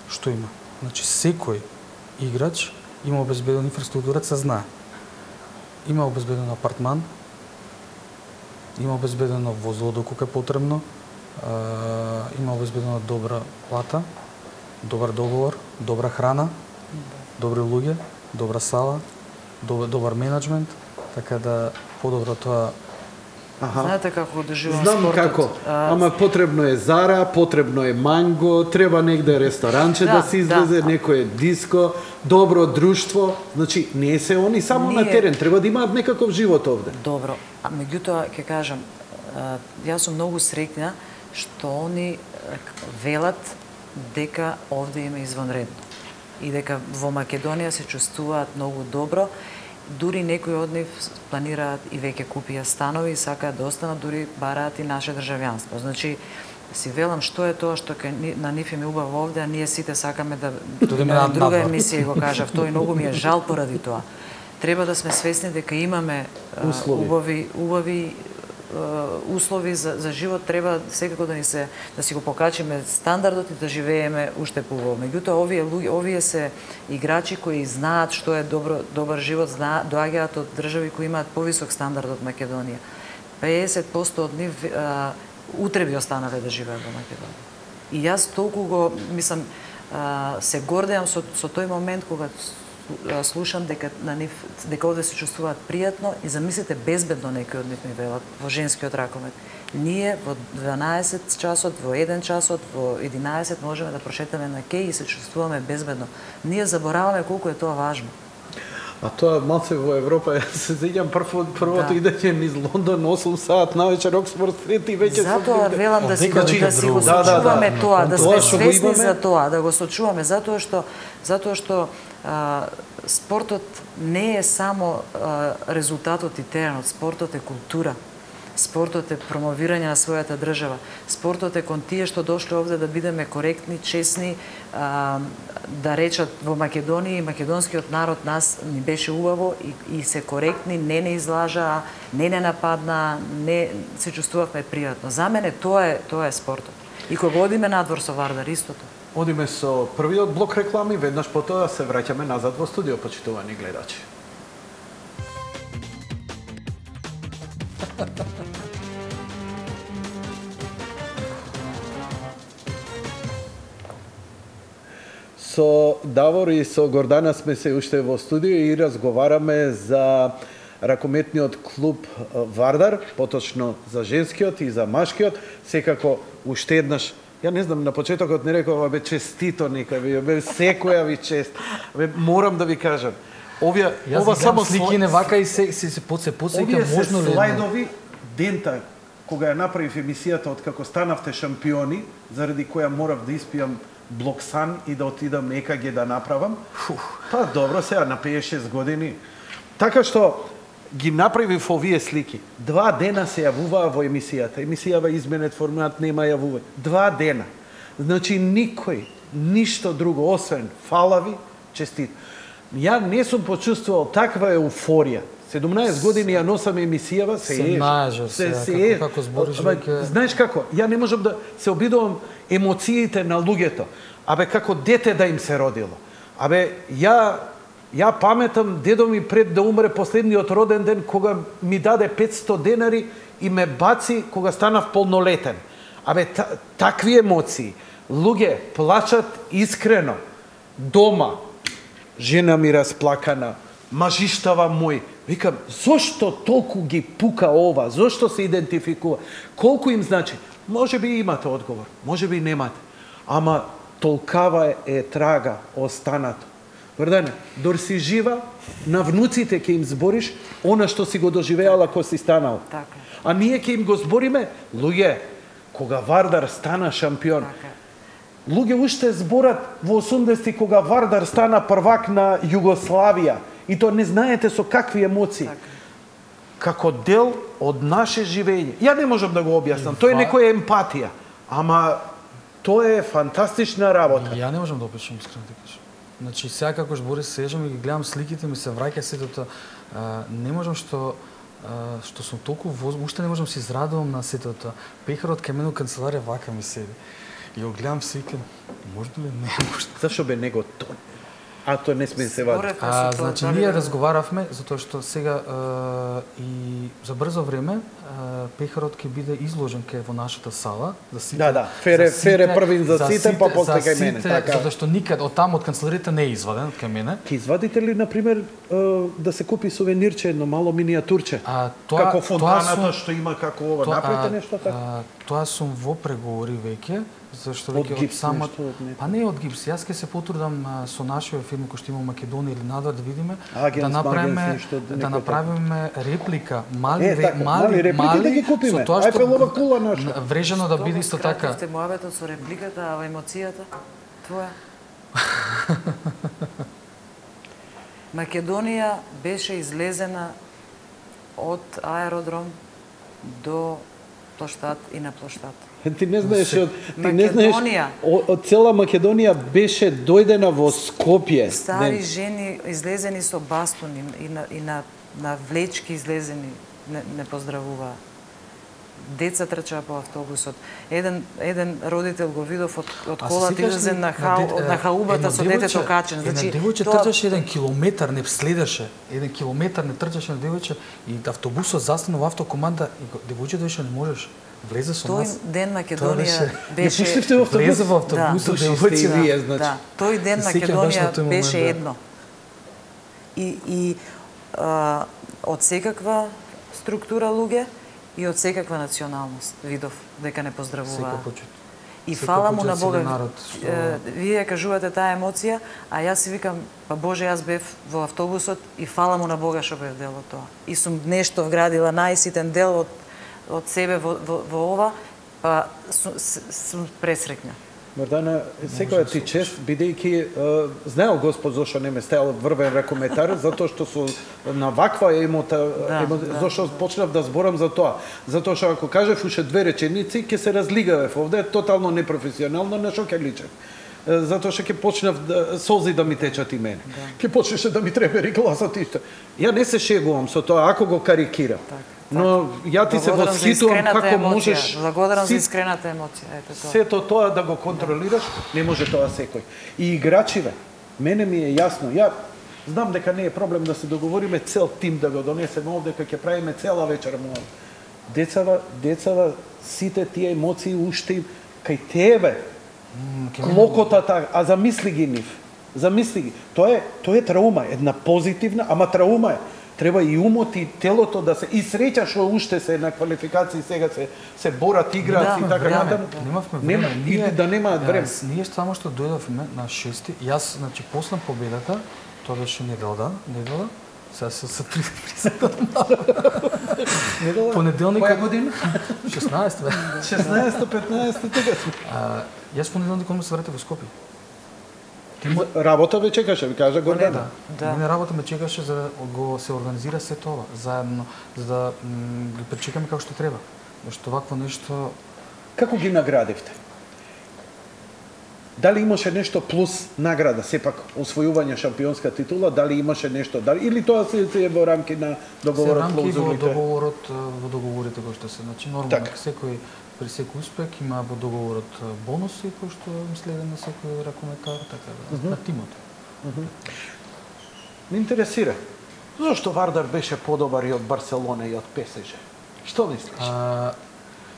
Што има? Значи секој играч има обезбедена инфраструктура, се знае. Има обезбеден апартман, има обезбедено возило доколку е потребно, има обезбедена добра плата, добар договор, добра храна, добри луѓе, добра сала, добар менеджмент, така да подобро тоа Знаете како доживувам Знам спортот? како, ама потребно е Зара, потребно е манго, треба негде ресторанче да се излезе, некое диско, добро друштво. Значи, не се они само на терен, треба да имаат некаков живот овде. Добро, а меѓутоа ќе кажам, јас сум многу среќна што они велат дека овде има извонредно и дека во Македонија се чувствуваат многу добро. Дури некои од нив планираат и веќе купија станови и сакаат да останат, дури бараат и наше државјанство. Значи, си велам што е тоа што на нив им е убаво овде, а ние сите сакаме да на друга емисија го кажав, тоа и многу ми е жал поради тоа. Треба да сме свесни дека имаме убави услови за живот, треба секако да си го покачиме стандардот и да живееме уште поубаво. Меѓутоа овие се играчи кои знаат што е добар живот, доаѓаат од држави кои имаат повисок стандард од Македонија. 50% од нив утре би останале да живеат во Македонија. И јас толку го, мислам, се гордеам со тој момент кога слушам дека овде се чувствуваат пријатно и замислите безбедно некои од нив ми велат во женскиот ракомет. Ние во 12 часот, во 1 часот, во 11 можеме да прошетаме на кеј и се чувствуваме безбедно. Ние забораваме колку е тоа важно. А тоа малце во Европа, се сеќам првото идење низ Лондон 8 сат навечер Оксфорд Стрит и веќе затоа велам да си го сочуваме тоа, да сме свесни за тоа, да го сочуваме затоа што спортот не е само резултатот и теренот, спортот е култура. Спортот е промовирање на својата држава. Спортот е кон тие што дошле овде да бидеме коректни, честни, да речат во Македонија и македонскиот народ нас ни беше убаво и се коректни, не излажаа, не нападнаа, не се чувствувавме пријатно. За мене тоа е спортот. И кога одиме надвор со Вардар истото. Одиме со првиот блок реклами, веднаш потоа се враќаме назад во студио, почитувани гледачи. Со Давор и со Гордана сме се уште во студио и разговараме за ракометниот клуб Вардар, поточно за женскиот и за машкиот. Секако уште еднаш, ја не знам, на почетокот не реков, бе честито нека бе секоја ви чест. Бе морам да ви кажам, ова само слики не вака и се подсеќа можно ли? Овие се слайдови дента кога ја направив емисијата од како станавте шампиони, заради која морав да испијам блоксан и да отидам ЕКГ да направам. Па добро, сега на 56 години. Така што ги направив овие слики. 2 дена се јавуваа во емисијата. Емисијава изменет формат, нема јавување. 2 дена. Значи никој, ништо друго, освен фала ви, честит. Ја не сум почувствувал таква еуфорија. 17 години ја носам емисијава, како збориш знаеш како, ја не можам да се обидувам емоциите на луѓето. Абе како дете да им се родило. Абе ја паметам дедо ми пред да умре последниот роден ден кога ми даде 500 денари и ме баци кога станав полнолетен. Абе такви емоции. Луѓе плачат искрено. Дома жена ми расплакана, мажиштава мој. Викам, зошто толку ги пука ова? Зошто се идентификува? Колку им значи? Може би имате одговор, може би немате. Ама толкава е трага останато. Гордане, дор си жива, на внуците ќе им збориш она што си го доживеала кога си станал. Така. А ние ќе им го збориме, луѓе, кога Вардар стана шампион. Така. Луѓе уште зборат во 80-ти кога Вардар стана првак на Југославија. И то не знаете со какви емоции. Така. Како дел од наше живење. Ја не можам да го објаснам. Тоа е некоја емпатија. Ама тоа е фантастична работа. Ја не можам да опишам, искрено да кажам. Значи, сега како збори сежам и ги гледам сликите, ми се враќа сето тоа. Не можам што сум толку уште не можам се израдувам на сето тоа. Пехарот кај мене канцеларија вака ми седи. И го гледам слика, може ли не може. Зашо бе него тоа? А тоа не сме се вади. Значи, ние разговаравме, затоа што сега и за брзо време пехарот ќе биде изложен во нашата сала за сите. Да, Фере првин за сите, па после кај мене, така. Затоа што никад од таму од канцеларијата не е изваден кај мене. Ќе извадите ли на пример да се купи сувенирче, едно мало минијатурче? Како фонтаната што има како ова, направите нешто така? Тоа сум во преговори веќе, зашто веќе од самот па не од гипс, јас ќе се потрудам со нашиот фирма кој што има Македонија или надвор да видиме да направиме реплика, мали да ги купиме. Ајфелова кула наша. Врежено да биде исто така. Што муабетот со репликата, а емоцијата твоја? Македонија беше излезена од аеродром до плоштад и на плоштад. Ти не знаеш од цела Македонија беше дојдена во Скопје. Стари жени излезени со бастуни и на влечки излезени не поздравуваа. Деца трчаа по автобусот. Еден родител го видов од колата излезен на хаубата со детето качен. Значи девојче трчаше 1 километар, не следеше. 1 километар не трчаше на девојче и автобусот застана во автокоманда и девојче дојше не можеш. Влезе со нас. Тој ден Македонија беше влезе во автобусот девојче. Да, тој ден Македонија беше едно. И од секаква структура луѓе и од секаква националност видов дека не поздравуваа. И фала му на Бога. Вие кажувате таа емоција, а јас си викам, па Боже, јас бев во автобусот и фала му на Бога што бев дел од тоа. И сум нешто вградила, најситен дел од себе во ова, па сум пресрекна. Мордана, секоја ти чест, бидејќи знаел Господ зошто не ме стајал врвен ракометар, затоа што на ваква зошто почнав да зборам за тоа. Затоа што ако кажев уште 2 реченици, ќе се разлигавев овде, тотално непрофесионално, на што ќе личев. Затоа што ќе почнав солзи да ми течат и мене. Ќе почнеше да ми требери гласот исто. Ја не се шегувам со тоа, ако го карикирам. Но ја ти се восхитувам како можеш. Благодарам за искрената емоција, ето тоа. Сето тоа да го контролираш, не може тоа секој. И играчиве, мене ми е јасно. Ја знам дека не е проблем да се договориме цел тим да го донесеме овде, кога ќе правиме цела вечер му. Децава, сите тие емоции уште кај тебе. Клокотата, а замисли ги нив. Замисли ги. Тоа е траума, една позитивна, ама траума е. Треба и умот и телото да се и среќа што уште се на квалификации сега се борат играат и така натаму. Немавме време. Или да немаат време. Ние само што дојдовме на 6-ти, јас значи после победата, тоа беше недела. Сега се присетам. Понеделник. Која година? 16 бе. 16-15 така сме. Јас понеделник се вратив во Скопје. Работа ве чекаше, ви кажа Гордана. Мене работа ме чекаше за да го се организира се тоа, заедно, за да ги пречекаме како што треба. Зашто вакво нешто... Како ги наградивте? Дали имаше нешто плюс награда, сепак освојување шампионска титула, дали имаше нешто, или тоа се во рамки на договорот клаузулите? Се рамки во договорите кои што се, значи нормално при секој успех има во договорот бонуси кои што им следе на секој ракометар, така на тимот. Ме интересира. Зошто Вардар беше подобар и од Барселона и од ПСЖ? Што мислиш?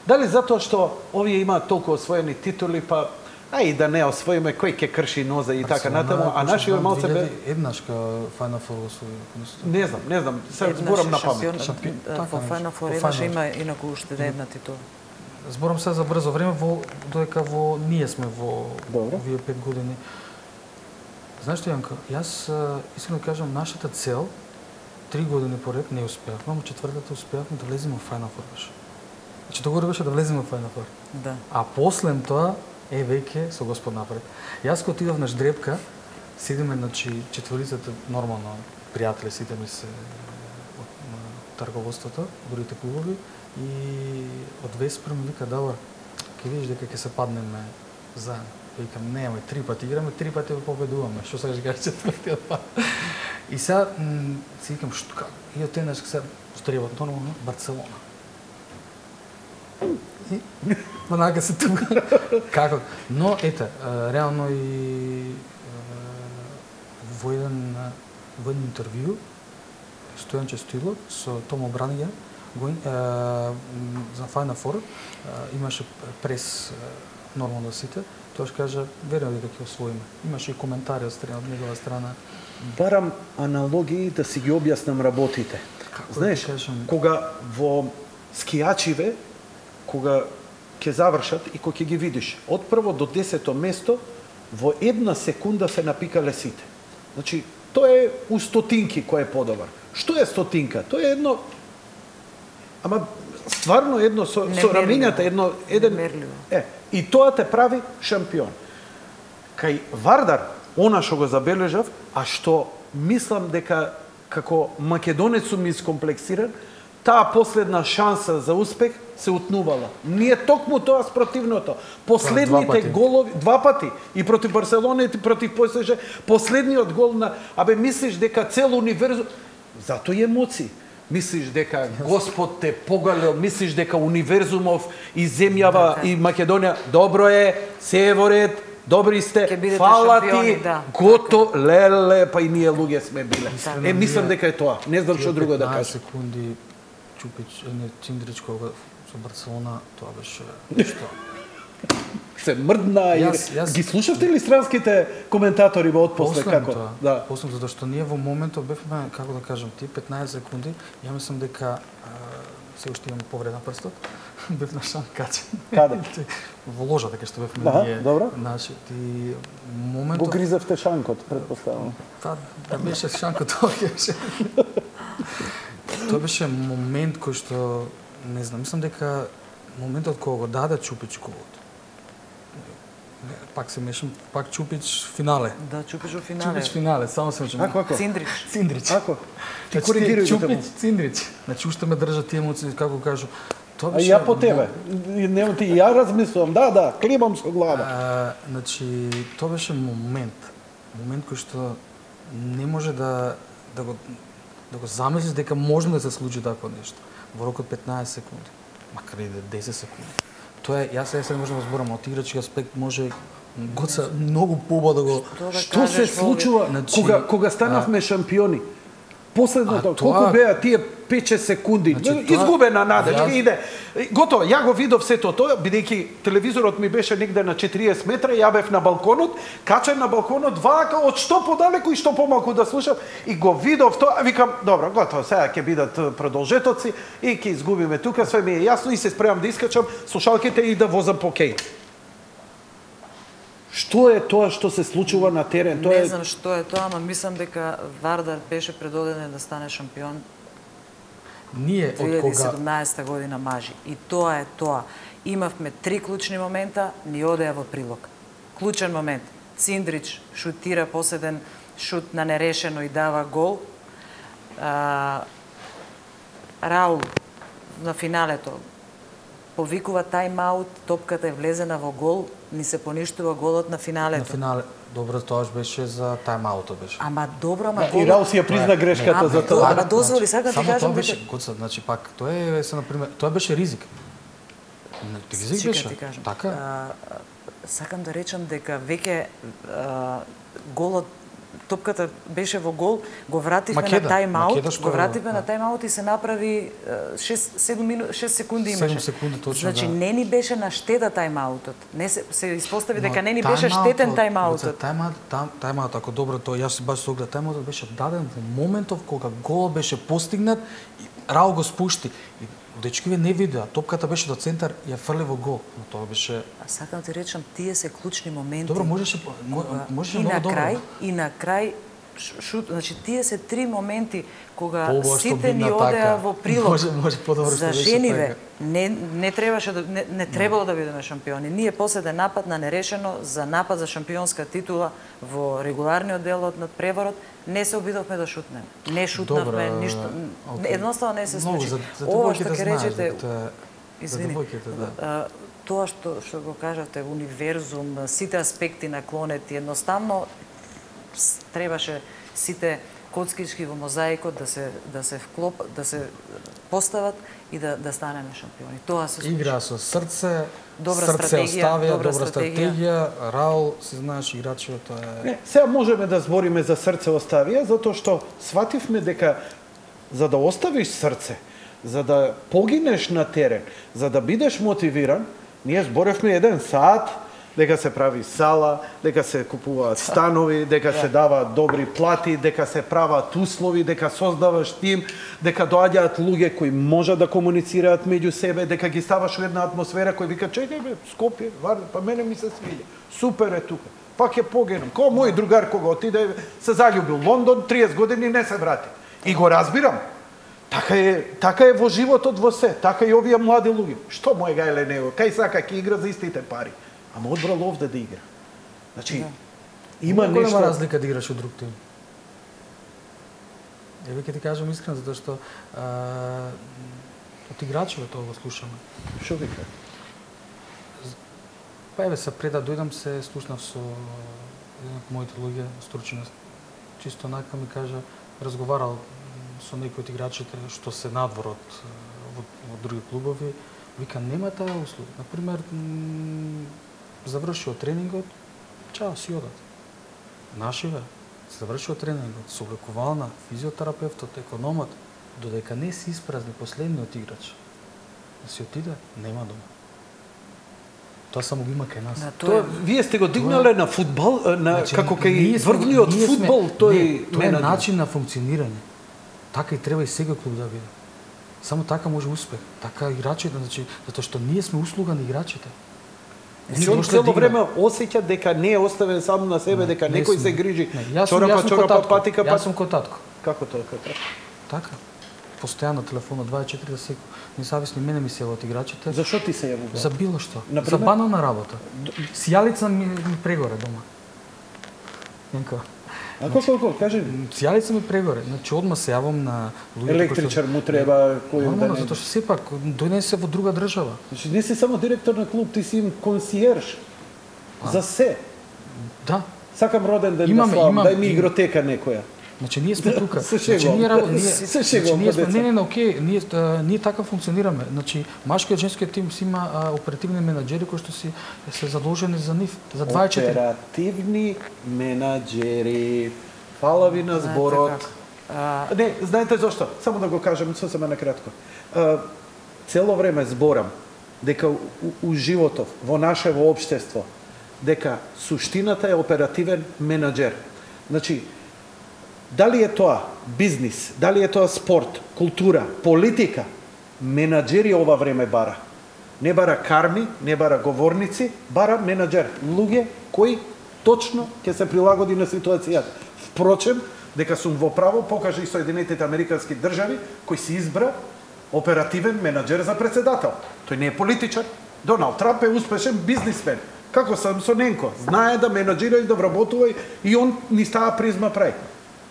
Дали затоа што овие имаат толку освоени титули, па и да не освоиме кој ќе крши ноза и така натаму, а нашиот малце бе еднашка Final Four освои. Не знам, се зборам на памет. Во Final Four еднаш има инаку уште една титула. Зборам се за брзо време, додека ние сме во овие 5 години. Знаеш што, Јанка, јас искрено кажам, нашата цел 3 години поред не успеавме, но четвртата успеавме да влеземе во Final Four беше. Значи договор беше да влеземе во Final Four. Да. А после тоа веќе со Господ напред. Јас кога отидов на Ждрепка, седиме, значи, четворицата нормално пријатели сите ми се од тарговоството, другите клубови, и од Веспер ми вика, добар, ќе видиш дека ќе се паднеме заедно. Викам, немај, 3 пати играме, 3 пати победуваме. Што сакаш да кажеш четвртиот пат? И сега си викам, што како? И од тенаш се стребат нормално Барселона. И манака се тука. Како? Но ете, реално и во еден интервју Стојанче Стоилов со Томо Бранига за Final Four имаше прес нормално сите, тоаш кажа верувам дека ќе освоиме. Имаше и коментари од негова страна. Барам аналогии да си ги објаснам работите. Знаеш, кога во скијачиве, кога ќе завршат и кога ќе ги видиш од прво до 10-то место, во една секунда се напикале сите. Значи, тоа е у стотинки кој е подобар. Што е стотинка? Тоа е едно, ама стварно едно со рамињата, и тоа те прави шампион. Кај Вардар, она што го забележав, а што мислам дека како македонец сум искомплексиран, таа последна шанса за успех се утнувала. Ние токму тоа спротивното. Последните голови, 2 пати, и против Барселона и против ПСЖ, последниот гол на... мислиш дека цел универзум... Зато и емоции. Мислиш дека Господ те погалил, мислиш дека универзумов и земјава и Македонија, добро е, се е во ред, добри сте, фала ти, гото, леле, па и ние луѓе сме биле. Мислам дека е тоа. Не знам што друго да кажам. 15 секунди Чупич, Циндрич кога со Барселона, тоа беше нешто. Се мрдна и... Ги слушавте ли странските коментатори во отпосле како? Да. Послам, затоа што ние во моментот бевме, како да кажам, ти 15 секунди, ја мислам дека се уште имам повреда на прстот, бев на шанк качен. Каде? Во ложа, дека што бевме ние. Добро. Значи, ти моментот... Го гризавте шанкот, предпоставам. Да беше шанкот, тоа беше. Тоа беше момент кој што, не знам, мислам дека моментот кога го даде Чупич голот. Пак се мешам, пак Чупич финале. Да, Чупич во финале. Чупич финале, само се мешам. Ако? Циндрич. Ако? Ти коригирај го Чупич, Циндрич. Значи, уште ме држат тие емоции, како кажу. Тоа беше... А ја по тебе. Нема ти, ја размислувам, да, климам со глава. Значи, тоа беше момент кој што не може да го замислиш дека можно да се случи такво нешто во рок од 15 секунди, макар и 10 секунди. Тоа е, јас се не можам да зборам, од играчки аспект може Гоца многу поба да го... Што се случува кога станавме шампиони? Последното, колку беа тие 5-6 секунди, изгубена нада, иде. Готово, ја го видов сето тоа, бидејќи телевизорот ми беше негде на 40 метра, ја бев на балконот, качен на балконот, вака, од што подалеку и што помалку да слушам, и го видов тоа, викам, добро, готово, сега ќе бидат продолжетоци и ќе изгубиме тука, све ми е јасно и се спремам да искачам слушалките и да возам по кеј. Што е тоа што се случува на терен? Не знам што е тоа, ама мислам дека Вардар беше предодеден да стане шампион. Ние од кога 2017 година мажи. И тоа е тоа. Имавме 3 клучни момента, ни одеа во прилог. Клучен момент. Циндрич шутира последен шут на нерешено и дава гол. Раул на финалето повикува тајм-аут, топката е влезена во гол, ни се поништува голот на финалето. На финале, добро, тоаш беше за тајм-аутот беше. Ама добро, ама и Раул си ја призна грешката за тоа. Ама дозволи, сакам ти кажам дека Гоца, значи пак тоа е на пример, тоа беше ризик. Ризик беше. Така. Сакам да речам дека веќе голот топката беше во гол, го вративме на тајм-аут, и се направи 6 секунди имаше. 7 секунди точно, значи, не ни беше на штета тајм-аутот. Не се испостави дека не ни беше штетен тајм-аутот. Тајм-аут, ако добро тоа, јас баш со оглед, тајм-аутот беше даден во моментов кога гол беше постигнат и Раул го спушти. Дечкиве не видеа, топката беше до центар и ја фрли во гол, но тоа беше... Сакам ти речам, тие се клучни моменти. Добро, можеше многу добро. И на крај шут, значи тие се 3 моменти кога сите ни одеа во прилог. Може подобро за жениве. Не требаше да не требало да бидеме шампиони. Ние последен напад на нерешено за напад за шампионска титула во регуларниот дел од надпреварот не се обидовме да шутнеме. Не шутнавме ништо. Едноставно не се случи. Ова што ќе речете, извини. Тоа што го кажате, универзум, сите аспекти наклонети, едноставно требаше сите коцкички во мозаикот да се постават и да станеме шампиони. Тоа се случи. Игра со срце, Добра срце стратегија, оставија, добра добра стратегија. стратегија, Раул, си знаеш, играчот, тоа е... Не, сега можеме да збориме за срце оставија, затоа што свативме дека за да оставиш срце, за да погинеш на терен, за да бидеш мотивиран, ние зборевме 1 сат, дека се прави сала, дека се купуваат станови, дека се даваат добри плати, дека се прават услови, дека создаваш тим, дека доаѓаат луѓе кои можат да комуницираат меѓу себе, дека ги ставаш во една атмосфера кој вика чекај бе, Скопје, Варна, па мене ми се свиѓа. Супер е тука. Пак ќе погинам. Кој мој другар кога отиде се заљуби во Лондон, 30 години не се врати. И го разбирам. Така е во животот во се, така и овие млади луѓе. Што мој гајле него, кај сака ќе игра за истите пари. Ама одбрал овде да игра. Значи, има нешто... Голема разлика да играш од друг тим. Еве ќе ти кажам искрено, затоа што од играчите тоа го слушаме. Што вика? Па еве се пред да дојдам се слушнав со еден од моите луѓе, стручен, чисто онака ми кажа, разговарал со некои од играчите што се надвор во други клубови, вика нема таа услуга. Например, завршио тренингот, чао, си одат. Нашиве, завршио тренингот, со облекувална, физиотерапевтот, економот, додека не се испразни последниот играч, да си отиде, нема дома. Тоа само го има кај нас. Тоа вие сте го дигнале на фудбал, на како кај врвниот фудбал, тој е начин на функционирање. Така и треба и сега клуб да биде. Само така може успех. Така играчите, значи, затоа што ние сме услуга на играчите. Он цело време осеќа дека не е оставен сам на себе, дека некој се грижи. Чорапа, патика. Јас сум кој татко. Како тоа, како? Така. Постојано телефонот 24 да секој. Независно мене ми се јават играчите. Зашо ти се јавува? За било што. Например? За банална работа. Сијалица ми прегоре дома. Јанко. А колку, кажи ми. Сијалица ми прегоре. Значи одма се јавам на луѓето Електричар му треба кој да нормално, не. затоа што сепак дојден се во друга држава. Значи не си само директор на клуб, ти си им консиерж. За се. Да. Сакам роден ден да славам, дај ми игротека некоја. Значи ние сме тука. Се Значи шегувам. ние сме не, окей, ние така функционираме. Значи машкиот и женскиот тим си има оперативни менаџери кои што се задолжени за нив, за 24. Оперативни менаџери. Фала ви на зборот. Не, знаете зошто? Само да го кажам сосема накратко. Цело време зборам дека у животов, во нашево општество, дека суштината е оперативен менаџер. Значи, дали е тоа бизнис, дали е тоа спорт, култура, политика, менаџери ова време бара. Не бара карми, не бара говорници, бара менаџер. Луѓе кои точно ќе се прилагоди на ситуацијата. Впрочем, дека сум во право, покажа и Соединетите Американски држави, кој си избра оперативен менаџер за председател. Тој не е политичар. Доналд Трамп е успешен бизнисмен. Како Самсон Ненко. Знае да менаџира и да вработува и он ни става призма прај.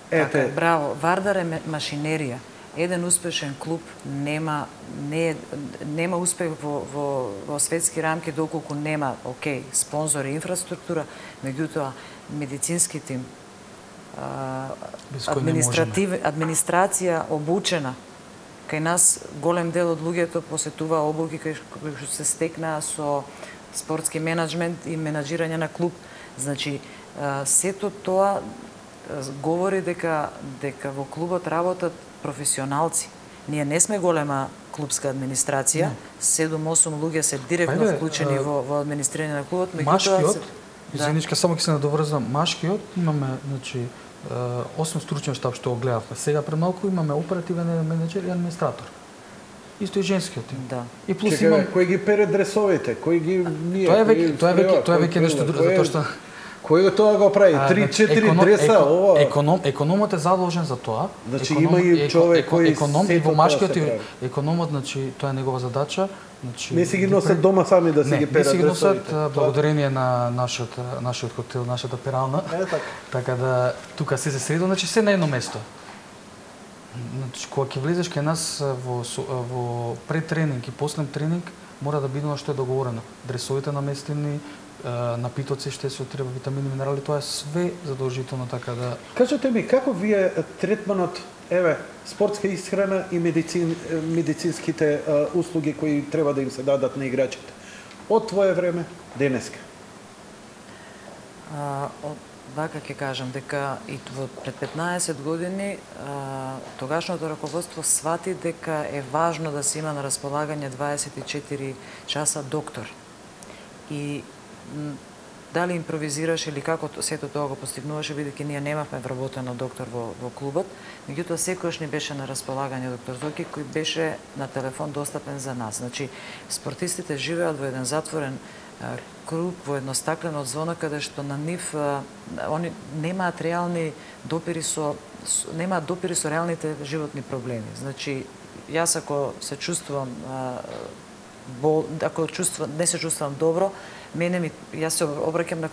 Така, браво. Вардар е машинерија. Еден успешен клуб нема успех во светски рамки доколку нема, окей, спонзори, инфраструктура, меѓутоа медицински тим, администрација обучена. Кај нас голем дел од луѓето посетува обуки кои што се стекнаа со спортски менаџмент и менаџирање на клуб. Значи, сето тоа говори дека во клубот работат професионалци. Ние не сме голема клубска администрација, 7-8 луѓе се директно вклучени во администрирање на клубот, меѓутоа извиничка, само ќе се надоврзам, машкиот имаме, значи 8 стручен штаб што го гледавме. Сега премалку имаме оперативен менеџер и администратор. Исто и женскиот тим. Да. И плюс имам кој ги пере дресовите, кој ги ние. Тоа е веќе нешто друго, затоа што кој тоа го прави? 3-4 дреса ова. Економот е задолжен за тоа. Значи има и човек кој и во машкиот економот, значи тоа е негова задача. Значи не си ги носат дома сами да си ги перат. Не си ги носат благодарение на нашиот хотел, нашата перална. Така да тука се средо, значи се на едно место. Значи кога ќе влезеш кај нас во претренинг и после тренинг, мора да биде она што е договорено. Дресовите наместени, напитоци што се треба витамини, минерали, тоа е све задолжително, така да... Кажете ми, како вие третманот, спортска исхрана и медицинските услуги кои треба да им се дадат на играчите? Од твое време, денеска? Вака ќе кажам дека и пред 15 години тогашното раководство свати дека е важно да се има на располагање 24 часа доктор. И дали импровизираше или како сето тоа го постигнуваше, бидејќи ние немавме вработено доктор во клубот, меѓутоа секојаш ни беше на располагање доктор Зоки, кој беше на телефон достапен за нас. Значи, спортистите живеат во еден затворен круг, во едно стаклено зона, каде што на нив они немаат реални допири со реалните животни проблеми. Значи, јас ако се чувствувам не се чувствувам добро, јас се обраќам на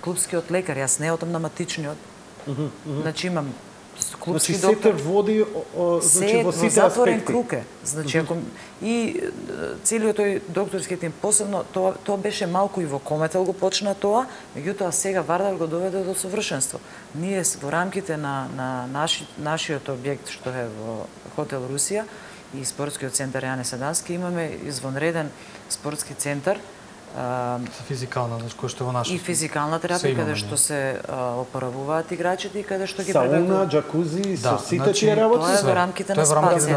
клубскиот лекар, јас не одам на матичниот. Значи имам клубски доктор. Сите води во сите затворен аспекти. круг е. Значи ако и целиот тој докторски тим, посебно тоа беше малку и во Кометел го почна тоа, меѓутоа сега Вардар го доведе до совршенство. Ние во рамките на нашиот објект што е во Хотел Русија и спортскиот центар Јане Седански имаме извонреден спортски центар физикална, значи кој што е во нашата. И физикална терапија каде што се опоравуваат играчите и каде што ги сауна, джакузи, со сите тие работи. Тоа е во рамките на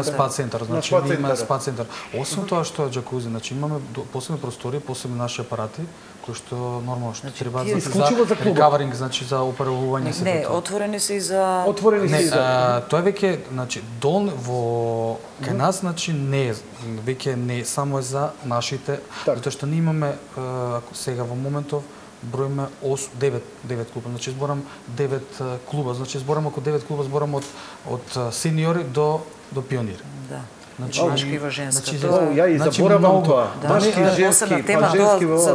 спа центар. Значи имаме спа центар. Освен тоа што е джакузи, значи имаме посебни простори, посебни наши апарати кои што нормално што треба за рекаваринг, значи за опоравување се. Не, отворени се и за тоа веќе, значи во кај нас, значи не е, веќе не само за нашите, затоа што ние имаме ако сега во моментов броиме 9 клуба, значи зборам 9 клуба, значи зборам околу 9 клуба, зборам од сениори до пионири. Да. Значи мажки и женска. Ја и заборавам тоа. Мажки и женски,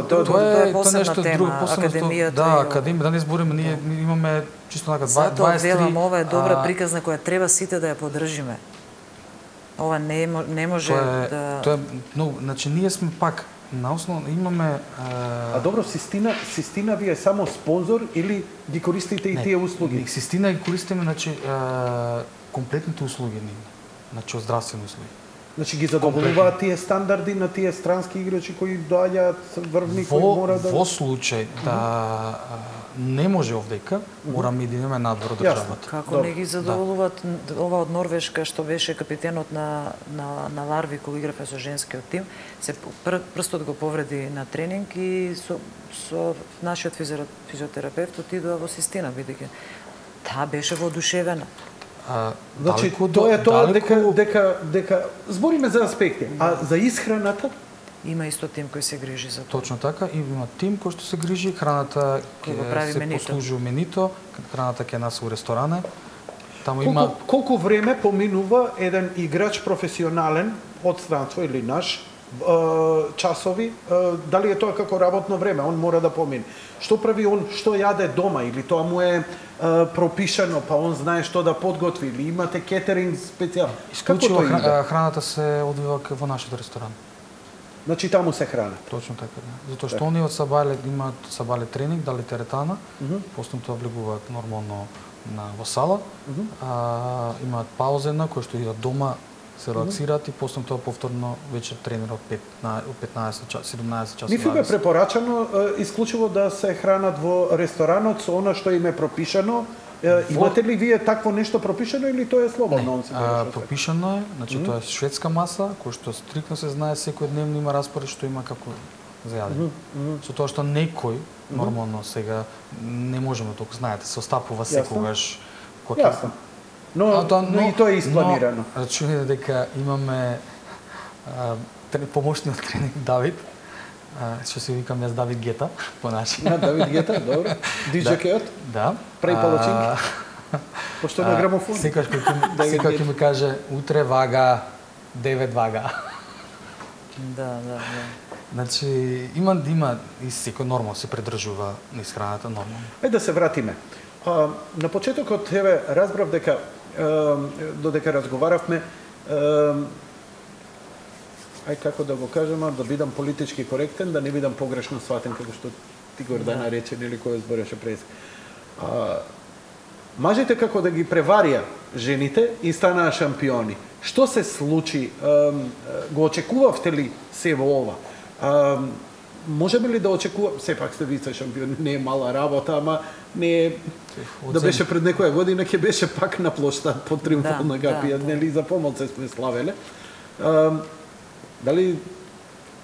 тоа е посебна тема, академијата. Да, академија, да не збориме, ние имаме чисто така 23. Затоа велам, ова е добра приказна која треба сите да ја поддржиме. Ова не може да... Тоа е многу, значи ние сме пак на основа имаме А добро, Систина ви е само спонзор или ги користите и тие услуги? Систина ги користиме, значи комплетните услуги значи здравствени услуги. Значи ги задоволуваат тие стандарди на тие странски играчи кои доаѓаат врвни кои мора да... Во случај да не може овдека, morаме да идеме надвор од државата. Како не ги задоволуваат ова од Норвешка што беше капитенот на Ларви кога игравме со женскиот тим, се прстот го повреди на тренинг и со нашиот физиотерапевт отидоа во Систина, бидејќи таа беше воодушевена. Значи, тоа е тоа дека збориме за аспекти, а за исхраната? Има исто тим кој се грижи за тоа. Точно така, и има тим кој што се грижи, храната се послужи менито, храната ќе нас у ресторане. Таму има колку време поминува еден играч професионален од странство или наш часови, дали е тоа како работно време, он мора да помине. Што прави он, што јаде дома, или тоа му е пропишано, па он знае што да подготви, или имате кетеринг специјал. Исклучиво храната се одвива во нашиот ресторан. Значи таму се храна. Точно така, да. Затоа што они од сабале имаат сабале тренинг, дали теретана, после тоа влегуваат нормално во сала, имаат паузена кој што идат дома, се релаксираат и после тоа повторно вечер тренираат 15 часа, 17 часа. Нифи бе препорачано исклучиво да се хранат во ресторанот со она што им е пропишано. Имате ли вие такво нешто пропишано или тоа е слободно? Пропишано е, значи тоа е шведска маса, кој што стрикно се знае секојдневно има распоред што има како за јадење. Со тоа што некој нормално сега не можеме толку знаете, се остапува секогаш кога Но и тоа е испланирано. Рачунете дека имаме помошниот тренинг Давид, што се викам јас Давид Гета, по начин. Давид Гета, добро. Диджекеот? Да. Прави палачинки? Пошто на грамофон? Секојаш кој ми каже, утре вага, 9 вага. Да. Значи, има и секој нормално се придржува на исхраната нормално. Да се вратиме. На почетокот еве разбрав дека додека разговаравме ај како да го кажам, да бидам политички коректен, да не бидам погрешно сватен како што ти Гордана рече, нели кој збореше през. Мажите како да ги преварија жените и станаа шампиони. Што се случи? Го очекувавте ли се во ова? Можеме ли да очекуваме, сепак сте вице шампиони, не е мала работа, ама не е да беше пред некоја година, ќе беше пак на площад под Триумфална гапија, нели за помалце сме славеле. Дали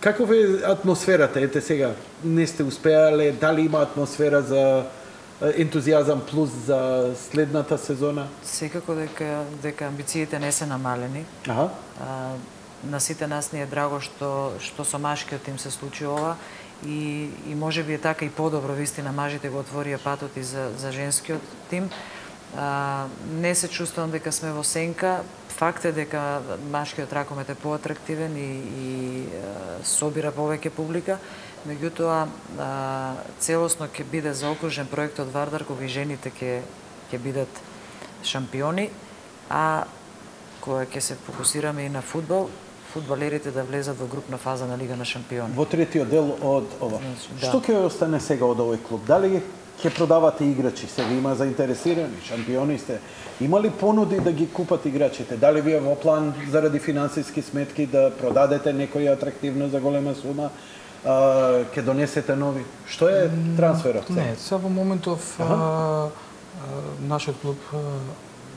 какова е атмосферата? Ете сега, не сте успеале, дали има атмосфера за ентузијазам плюс за следната сезона? Секако дека амбициите не се намалени. На сите нас ни е драго што со машкиот тим се случи ова и можеби е така и подобро, вистина мажите го отворија патот и за женскиот тим. Не се чувствувам дека сме во сенка. Факт е дека машкиот ракомет е поатрактивен и собира повеќе публика. Меѓутоа, целосно ќе биде заокружен проектот Вардар, кога и жените ќе бидат шампиони, а кога ќе се фокусираме и на фудбал, фудбалерите да влезат во групна фаза на Лига на шампиони. Во третиот дел од ова. Да. Што ќе остане сега од овој клуб? Дали ќе продавате играчи? Сега има заинтересирани, шампиони сте. Има ли понуди да ги купат играчите? Дали ви е во план заради финансиски сметки да продадете некоја атрактивно за голема сума? Ќе донесете нови? Што е трансферот? Не, сега во моментов нашиот клуб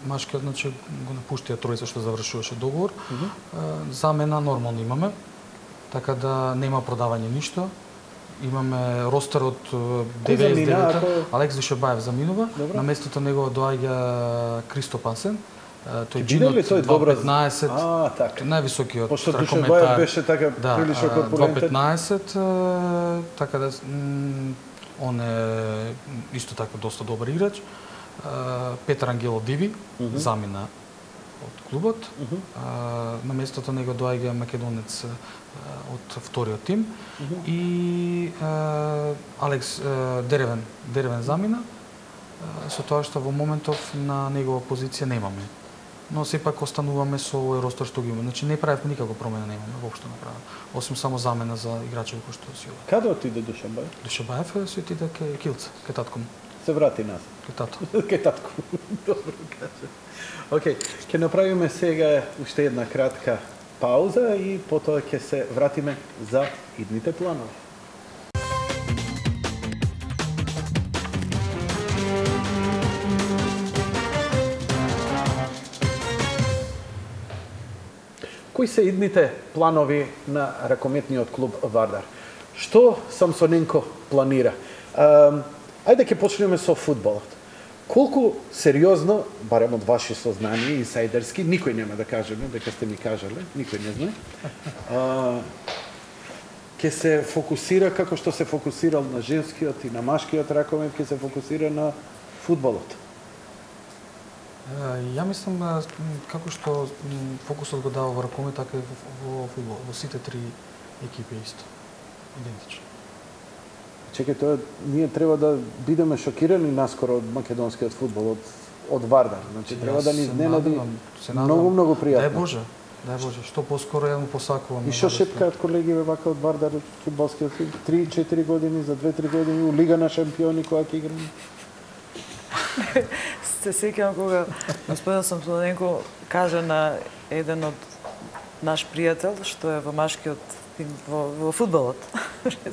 машкиот, значи го напуштија тројца што завршуваше договор. Замена нормално имаме, така да нема продавање ништо. Имаме ростер од 99. Алекс Душебаев заминува, на местото него доаѓа Кристо Пансен. Тој джинот 2.15, највисокиот ракометар. Пошто Душебаев беше така прилично корпулентен. 2.15, така да он е исто така доста добар играч. Петар Ангело Диви замина од клубот. На местото него доаѓа македонец од вториот тим и Алекс Деревен замина, со тоа што во моментов на негова позиција немаме. Но сепак остануваме со овој ростер што ги имаме. Значи не правевме никаква промена, немаме воопшто направено. Осим само замена за играчи кои што си ова. Каде отиде Душебаев? Душебаев се отиде кај Килца, кај татко му. Се врати нас. Кај тато. Кај татко. Добро кажа. Океј, ќе направиме сега уште една кратка пауза и потоа ќе се вратиме за идните планови. Кои се идните планови на ракометниот клуб Вардар? Што Самсоненко планира? Ајде ќе почнеме со фудбалот. Колку сериозно, барем од ваши сознанија инсайдерски, никој нема да кажеме, дека сте ми кажале, никој не знае, ќе се фокусира како што се фокусирал на женскиот и на машкиот ракомет, ќе се фокусира на фудбалот? Ја мислам како што фокусот го дава во ракомет, така и во фудбал, во сите три екипи исто, идентично. Чекај, тоа ние треба да бидеме шокирани наскоро од македонскиот фудбал, од Вардар. Значи треба да ни изненади многу пријатно. Дај Боже, што поскоро ја му посакувам. И што шепкаат колегиве вака од Вардар, фудбалскиот клуб, 3-4 години, за 2-3 години у Лига на шампиони кога ќе играме? Се сеќавам кога господин Самсоненко кажа на еден од наш пријател, што е во машкиот тим во фудбалот.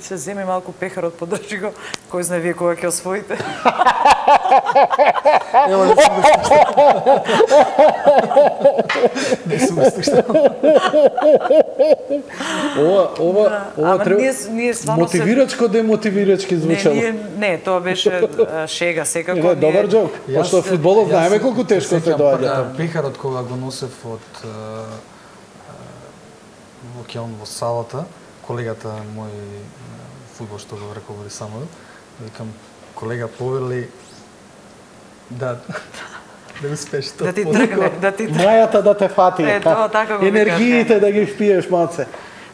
Се земи малку пехарот, подржи го, кој знае вие кога ќе освоите. Не сум слушал. Ова треба мотивирачко, демотивирачки звучало. Не, тоа беше шега секако. Добар џок, пошто фудбалот знаеме колку тешко се доаѓа. Пехарот кога го носев од во Келн во салата, колегата мој фудбал што го раководи само, викам колега повели да успеш тоа. Да ти тргне, да ти мајата да те фати. Тоа така го енергиите да ги впиеш малце.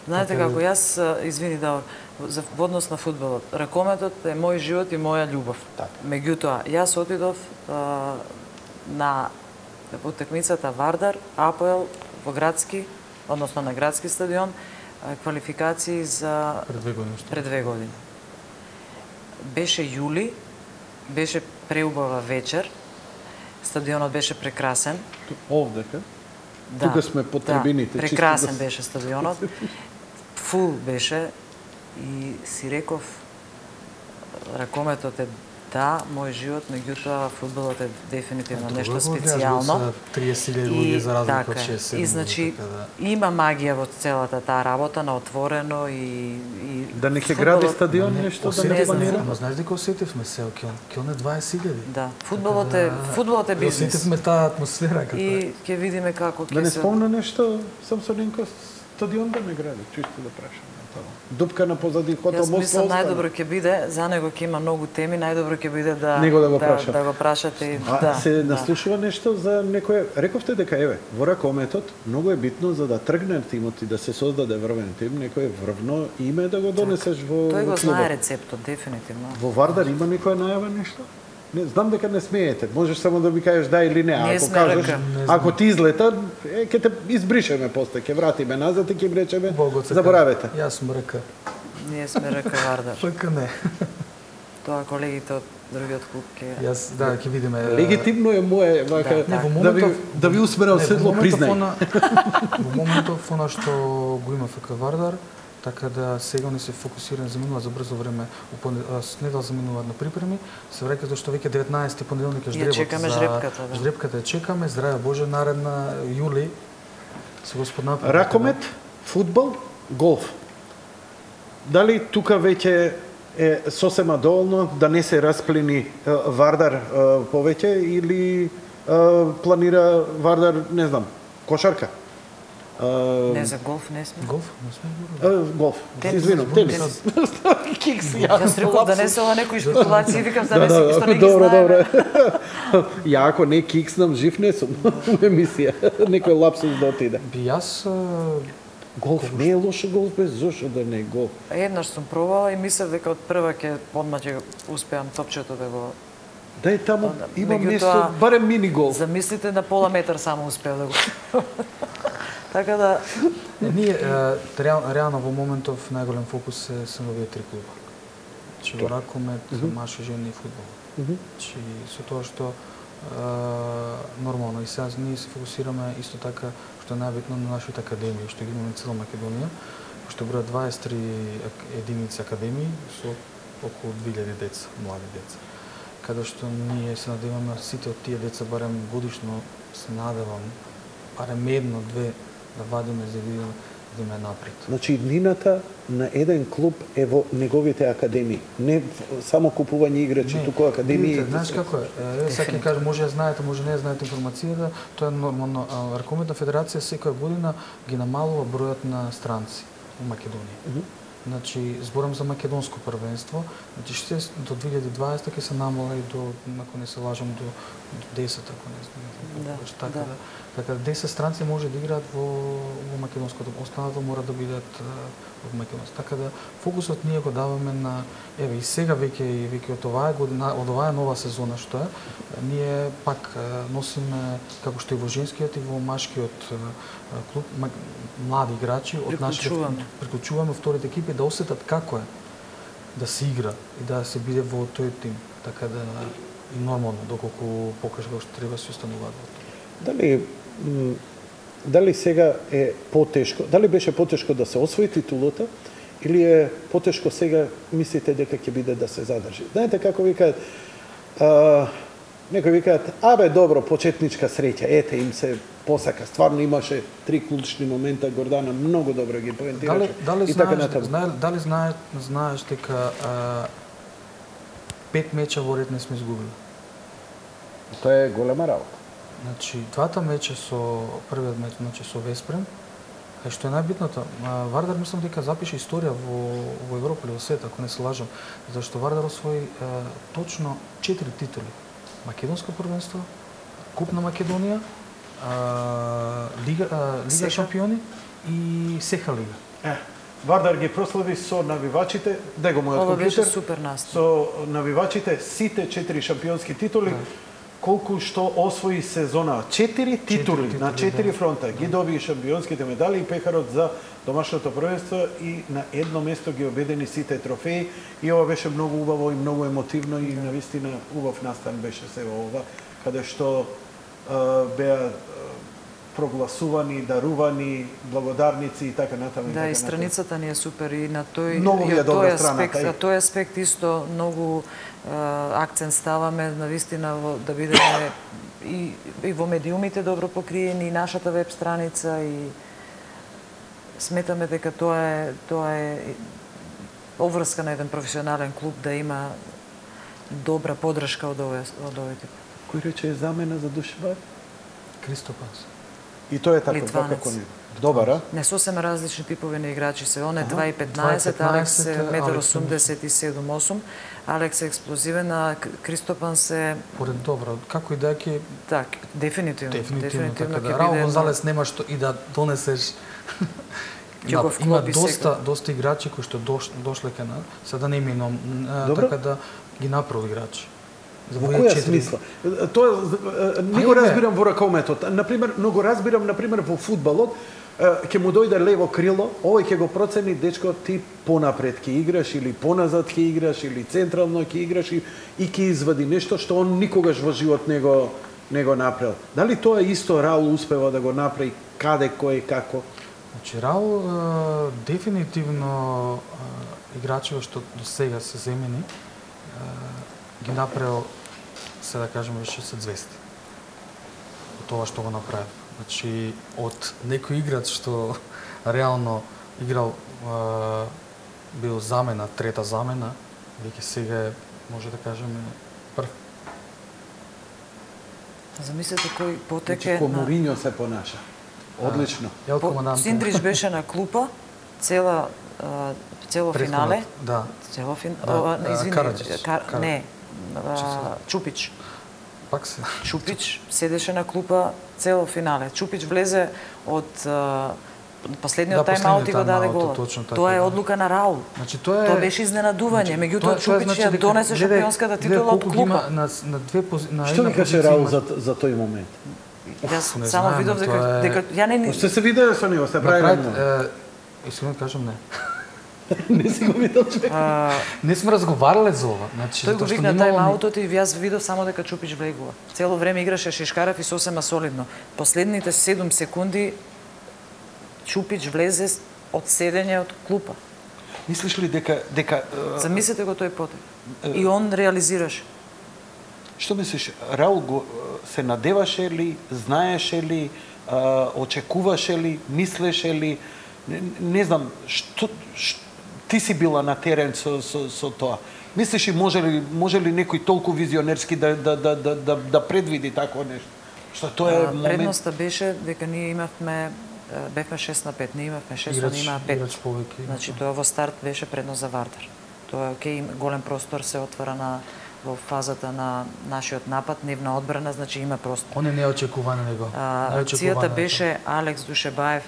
Знаете како јас, извини Давор, во однос на фудбалот, ракометот е мој живот и моја љубов. Меѓутоа, јас отидов на утакмицата Вардар, АПЛ во градски, односно на градски стадион, квалификации за пред 2 години. Пред 2 години. Беше јули, беше преубава вечер, стадионот беше прекрасен. Овде, ка? Да, Тука сме по трибините. Да, прекрасен беше стадионот. Фул беше и си реков, ракометот е да, мој живот, меѓутоа фудбалот е дефинитивно нешто специјално. 30.000 луѓе за разлика од 6-7. И значи има магија во целата таа работа на отворено и да не ќе гради стадион нешто да не планира. Ама знаеш дека осетивме се Кјон е 20.000. Да, фудбалот е бизнес. Осетивме таа атмосфера како. И ќе видиме како ќе се. Да не спомна нешто Самсоненко стадион да не гради, чисто да прашам. Дупка на позади хотел Јас мост. мислам најдобро ќе биде, за него ќе има многу теми, најдобро ќе биде да него да го прашате и се наслушува нешто за некое. Рековте дека еве, во ракометот многу е битно за да тргне тимот и да се создаде врвен тим, некое врвно име да го донесеш во тој го клубот. знае рецептот, дефинитивно. Во Вардар има некоја најава нешто? Не, знам дека не смеете. Можеш само да ми кажеш да или не. Ако кажеш, ако ти излета, ќе те избришеме после, ќе вратиме назад и ќе речеме заборавете. Јас сум РК. Ние сме РК Вардар. РК не. Тоа колегите од другиот клуб ќе Јас ќе видиме. Легитимно е мое вака да ви усмерам седло признај. Во моментов она што го има ФК Вардар, така да сега не се фокусирани заминуваат за брзо време, снедел заминуваат на припреми, се враќаат зашто веќе 19 понеделник е ждребот. Чекаме жребката, да. Жребката ја чекаме, здраве Боже, наредна јули со Господ напред. Ракомет, фудбал, голф. Дали тука веќе е сосема доволно да не се расплени Вардар повеќе или планира Вардар, не знам, кошарка? Не, за голф не сме. Голф? Не сме голф. Извинувам, тенис. Кикс, Јас реков да не се ова некои шпекулации, викам за не се што не ги добро, знаеме. Ја ако не кикснам, жив не сум во емисија. Некој лапсус да отиде. Јас голф не е лошо голф без зошто да не е голф. Еднаш сум пробала и мислев дека од прва ќе одма ќе успеам топчето да го. Да е таму има место барем мини голф. Замислите на пола метар само успеав да го. Така да ние реално во моментов најголем фокус е се новите три клуба. Значи во ракомет, маж и жени и фудбал. Значи со тоа што нормално и сега ние се фокусираме исто така што е најбитно на нашите академии, што ги имаме цела Македонија, што броја 23 единици академии со околу 2000 деца, млади деца. Каде што ние се надеваме сите од тие деца барем годишно се надевам барем едно-две да вадиме за да идеме напред. Значи иднината на еден клуб е во неговите академии, не само купување играчи, туку академии. Знаеш како е? Сега ќе кажам, може ја знаете, може не ја знаете информацијата, тоа е нормално. Ракометна федерација секоја година ги намалува бројот на странци во Македонија. Значи, зборам за македонско првенство, значи ще до 2020 ќе се намали до, ако не се лажам, до 10, ако не знам. Така да 10 странци може да играат во македонското, останато мора да бидат од македонски. Така да фокусот ние го даваме на еве и сега веќе од оваа година, од оваа нова сезона што е, ние пак носиме како што и во женскиот и во машкиот клуб млади играчи од нашите приклучуваме вторите екипи да осетат како е да се игра и да се биде во тој тим. Така да и нормално доколку покаже како што треба се остануваат во тоа. Дали сега е потешко, дали беше потешко да се освои титулата или е потешко сега мислите дека ќе биде да се задржи? Знаете како викаат, некои викаат, абе добро, почетничка среќа, ете им се посака. Стварно имаше 3 клучни момента, Гордана многу добро ги поентираше. Дали знаеш дека 5 меча во ред не сме изгубили? Тоа е голема работа. Значи, двата меча со првиот меч, значи со Веспрем, што е најбитното, Вардар мислам дека запише историја во Европа или во свет, ако не се лажам, зашто Вардар освои точно 4 титули. Македонско првенство, Куп на Македонија, Лига шампиони и Сеха лига. Вардар ги прослави со навивачите, го мојот компјутер. Ова беше супер настап. Со навивачите сите 4 шампионски титули. колку што освои сезона. 4 титули на 4 фронта. Ги доби шампионските медали и пехарот за домашното првенство и на едно место ги обедени сите трофеи. И ова беше многу убаво и многу емотивно и навистина убав настан беше се ова, каде што беа прогласувани, дарувани, благодарници и така натаму. Да, и страницата ни е супер и на тој тој аспект исто многу акцент ставаме навистина да бидеме и во медиумите добро покриени, и нашата веб страница, и сметаме дека тоа е обврска на еден професионален клуб да има добра поддршка од овој тип. Кој рече е замена за Душеваев? Кристопанс. И тоа е така како не. Добар, а? Не, сосема различни типови на играчи се. Он е 2,15, Алекс е 1,87 Алекс е експлозивен, а Кристопанс е... Поред добро, како и да ќе... Так, дефинитивно така да. Раул Гонзалес нема што и да донесеш... Има доста играчи кои што дошле кај нас, сега не именувам, така да ги направи играчи. Во која смисла? Тоа не го разбирам во ракометот. Например, но го разбирам например во фудбалот, ќе му дојде лево крило, овој ќе го процени, дечко, ти понапред ќе играш или поназад ќе играш или централно ќе играш и ќе извади нешто што он никогаш во живот не го направил. Дали тоа исто Раул успева да го направи, каде, кој, како? Значи Раул дефинитивно играчи што до сега се земени ги направил, се да кажеме, више се звезди. Тоа што го направи. Значи, од некој играч што реално играл, бил замена, трета замена, веќе сега е, може да кажеме, прв. Замислете кој потеке... Значи, Мориньо се понаша. Одлично. Синдрич беше на клупа, цело финале. Да. Цело финале. Не, Чупич. Пак се. Чупич седеше на клупа цело финале. Чупич влезе од последниот тајм-аут и го даде голот. Тоа е одлука на Раул. Значи тоа беше изненадување, меѓутоа Чупич ја донесе шампионската титула од клупа. Што ви каже Раул за тој момент? Јас само видов дека ја не Сте се виделе со него, сте правиле. Искрено кажам не. Не си го видел човек. Не сме разговарале за ова. Значи, тој го викна тајм-аутот и јас видов само дека Чупич влегува. Цело време играше Шишкарев и сосема солидно. Последните 7 секунди Чупич влезе од седење од клупа. Мислиш ли дека Замислете го тој потек. И он реализираше. Што мислиш, Раул го се надеваше ли, знаеше ли, очекуваше ли, мислеше ли, не знам, што ти си била на терен со тоа. Мислиш ли може ли некој толку визионерски да предвиди такво нешто? Што тоа е момент. Предноста беше дека ние бевме 6-5, ние имавме 6, они имаа 5. Значи тоа во старт беше предност за Вардар. Тоа е голем простор се отвора во фазата на нашиот напад, нивна одбрана, значи има простор. Он е неочекувано него. Цијата беше Алекс Душебаев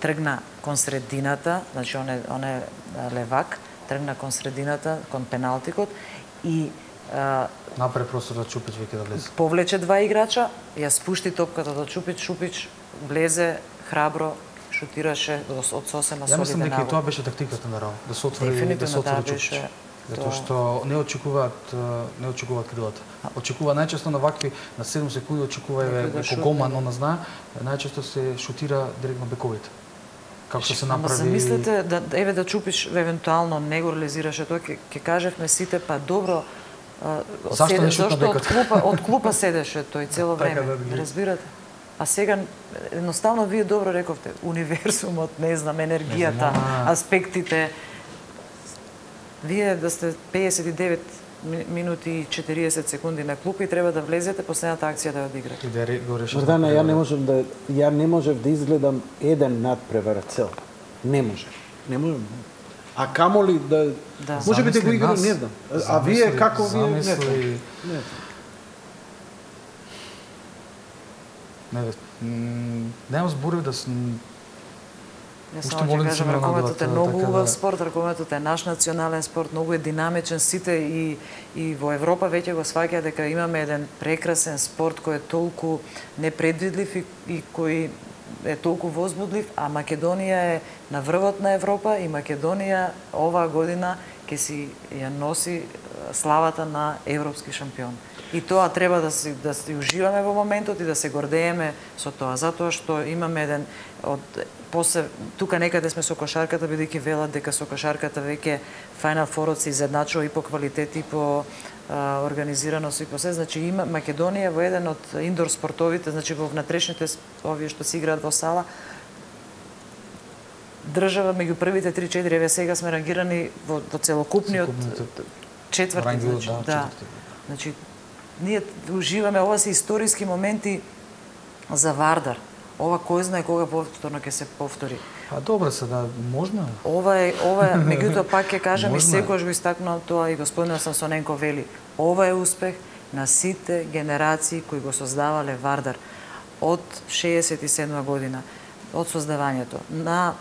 тргна кон средината, значи он е левак, тргна кон средината, кон пеналтикот и напре простор да Чупич веќе да влезе. Повлече два играча, ја спушти топката до Чупич, Чупич влезе храбро, шутираше од сосема солиден. Ја мислам дека и тоа беше тактиката на Раул, да се отвори Чупич. Затоа што не очекуваат крилата. Очекува најчесто на вакви на 7 секунди очекува како голман, он знае, најчесто се шутира директно бековите. Како што се направи. Замислете да Чупич евентуално не го реализираше тоа, ќе кажевме сите па добро. Зашто не шутна бекот? Од клупа седеше тој цело време. Разбирате? А сега едноставно вие добро рековте, универзумот, не знам, енергијата, аспектите. Вие да сте 59 минути и 40 секунди на клупа и треба да влезете последната акција да ја одиграте. Мордана, ја не можев да изгледам еден надпревар цел. Не можев. А камоли да може би да го играм, не знам. А вие како вие не знам. Немам зборови да Јас Уште само ќе молим кажам, се ракометот е надвата, многу така убав да- спорт, ракометот е наш национален спорт, многу е динамичен, сите и во Европа веќе го сваќаат дека имаме еден прекрасен спорт кој е толку непредвидлив и кој е толку возбудлив, а Македонија е на врвот на Европа и Македонија оваа година ќе си ја носи славата на европски шампион. И тоа треба да си уживаме во моментот и да се гордееме со тоа, затоа што имаме еден тука некаде сме со кошарката, бидејќи велат дека со кошарката веќе Final Four се изедначува и по квалитет и по организираност и по се. Значи има Македонија во еден од индор спортовите, значи во внатрешните овие што се играат во сала, држава меѓу првите 3-4, еве сега сме рангирани во целокупниот четврти, значи, да. Значи ние уживаме, ова се историски моменти за Вардар. Ова кој знае кога повторно ќе се повтори. А добре се, да, можно. Ова е, меѓутоа пак ќе кажам и Можно секогаш го истакнувам тоа и господинот Самсоненко вели, ова е успех на сите генерации кои го создавале Вардар од 67 година, од создавањето, на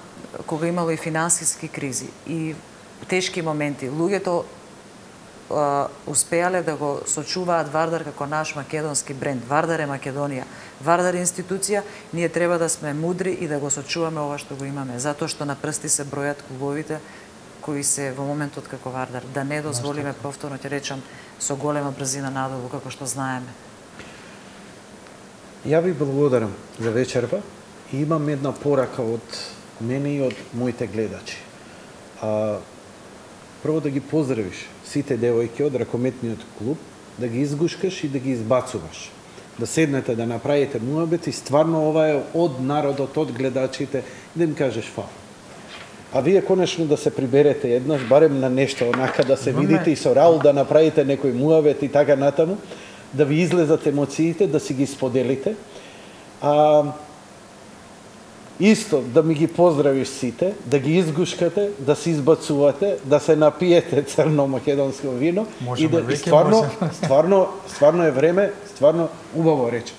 кога имало и финансиски кризи и тешки моменти. Луѓето успеале да го сочуваат Вардар како наш македонски бренд. Вардар е Македонија. Вардар е институција, ние треба да сме мудри и да го сочуваме ова што го имаме, затоа што на прсти се бројат клубовите кои се во моментот како Вардар. Да не дозволиме повторно, ќе речам, со голема брзина надолу, како што знаеме. Ја ви благодарам за вечерва и имам една порака од мене и од моите гледачи. Прво да ги поздравиш сите девојки од ракометниот клуб, да ги изгушкаш и да ги избацуваш. Да седнете, да направите муабет и стварно ова е од народот, од гледачите, и да им кажеш фала. А вие конечно да се приберете еднаш, барем на нешто онака да се видите и со Раул да направите некој муабет и така натаму, да ви излезат емоциите, да си ги споделите. Исто да ми ги поздравиш сите, да ги изгушкате, да се избацувате, да се напиете црно македонско вино и да стварно е време, стварно убаво реч.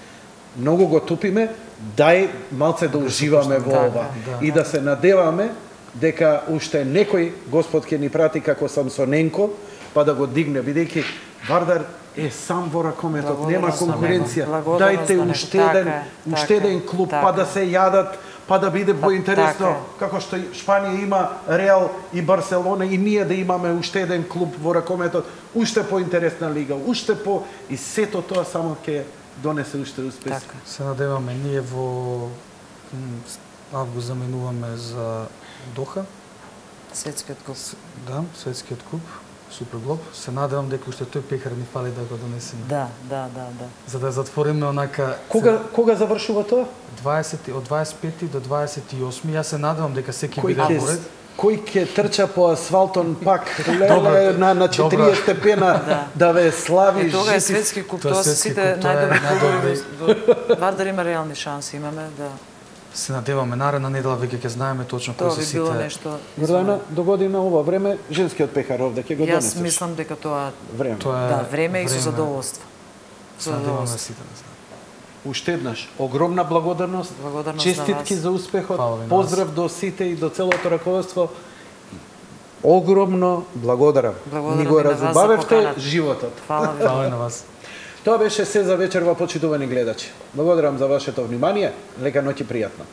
Многу го тупиме, дај малце да уживаме во ова и да се надеваме дека уште некој Господ ќе ни прати како Самсоненко, па да го дигне, бидејќи Вардар е сам во ракометот, нема конкуренција. Дајте уште еден клуб, па да се јадат, па да биде поинтересно, како што Шпанија има Реал и Барселона, и ние да имаме уште еден клуб во ракометот, уште поинтересна лига, уште по... И сето тоа само ќе донесе уште успеси. Се надеваме, ние во август заменуваме за Доха. Светскиот куп. Да, светскиот куп, Суперглоб. Се надевам дека уште тој пехар ни фали да го донесеме. Да. За да затвориме онака... Кога завршува тоа? Од 25 до 28. Јас се надевам дека секи биде поред. Кој ќе трча по асфалтон пак на 40 степена да ве слави. Тога е светски куп, тоа се сите најдобри клубови. Вардар има реални шанси, имаме да... Се надеваме наредна недела веќе ќе знаеме точно кои се сите. Тоа би било нешто. Гордана, до година ова време женскиот пехар овде ќе го донесеш. Јас мислам дека тоа време. Да, време и со задоволство. Се надеваме сите да знаеме. Уште еднаш, огромна благодарност. Честитки за успехот. Поздрав до сите и до целото раководство. Огромно благодарам. Ни го разубавевте животот. Фала ви на вас. Тоа беше се за вечерва, почитувани гледачи. Благодарам за вашето внимание. Лека ноќ и пријатно.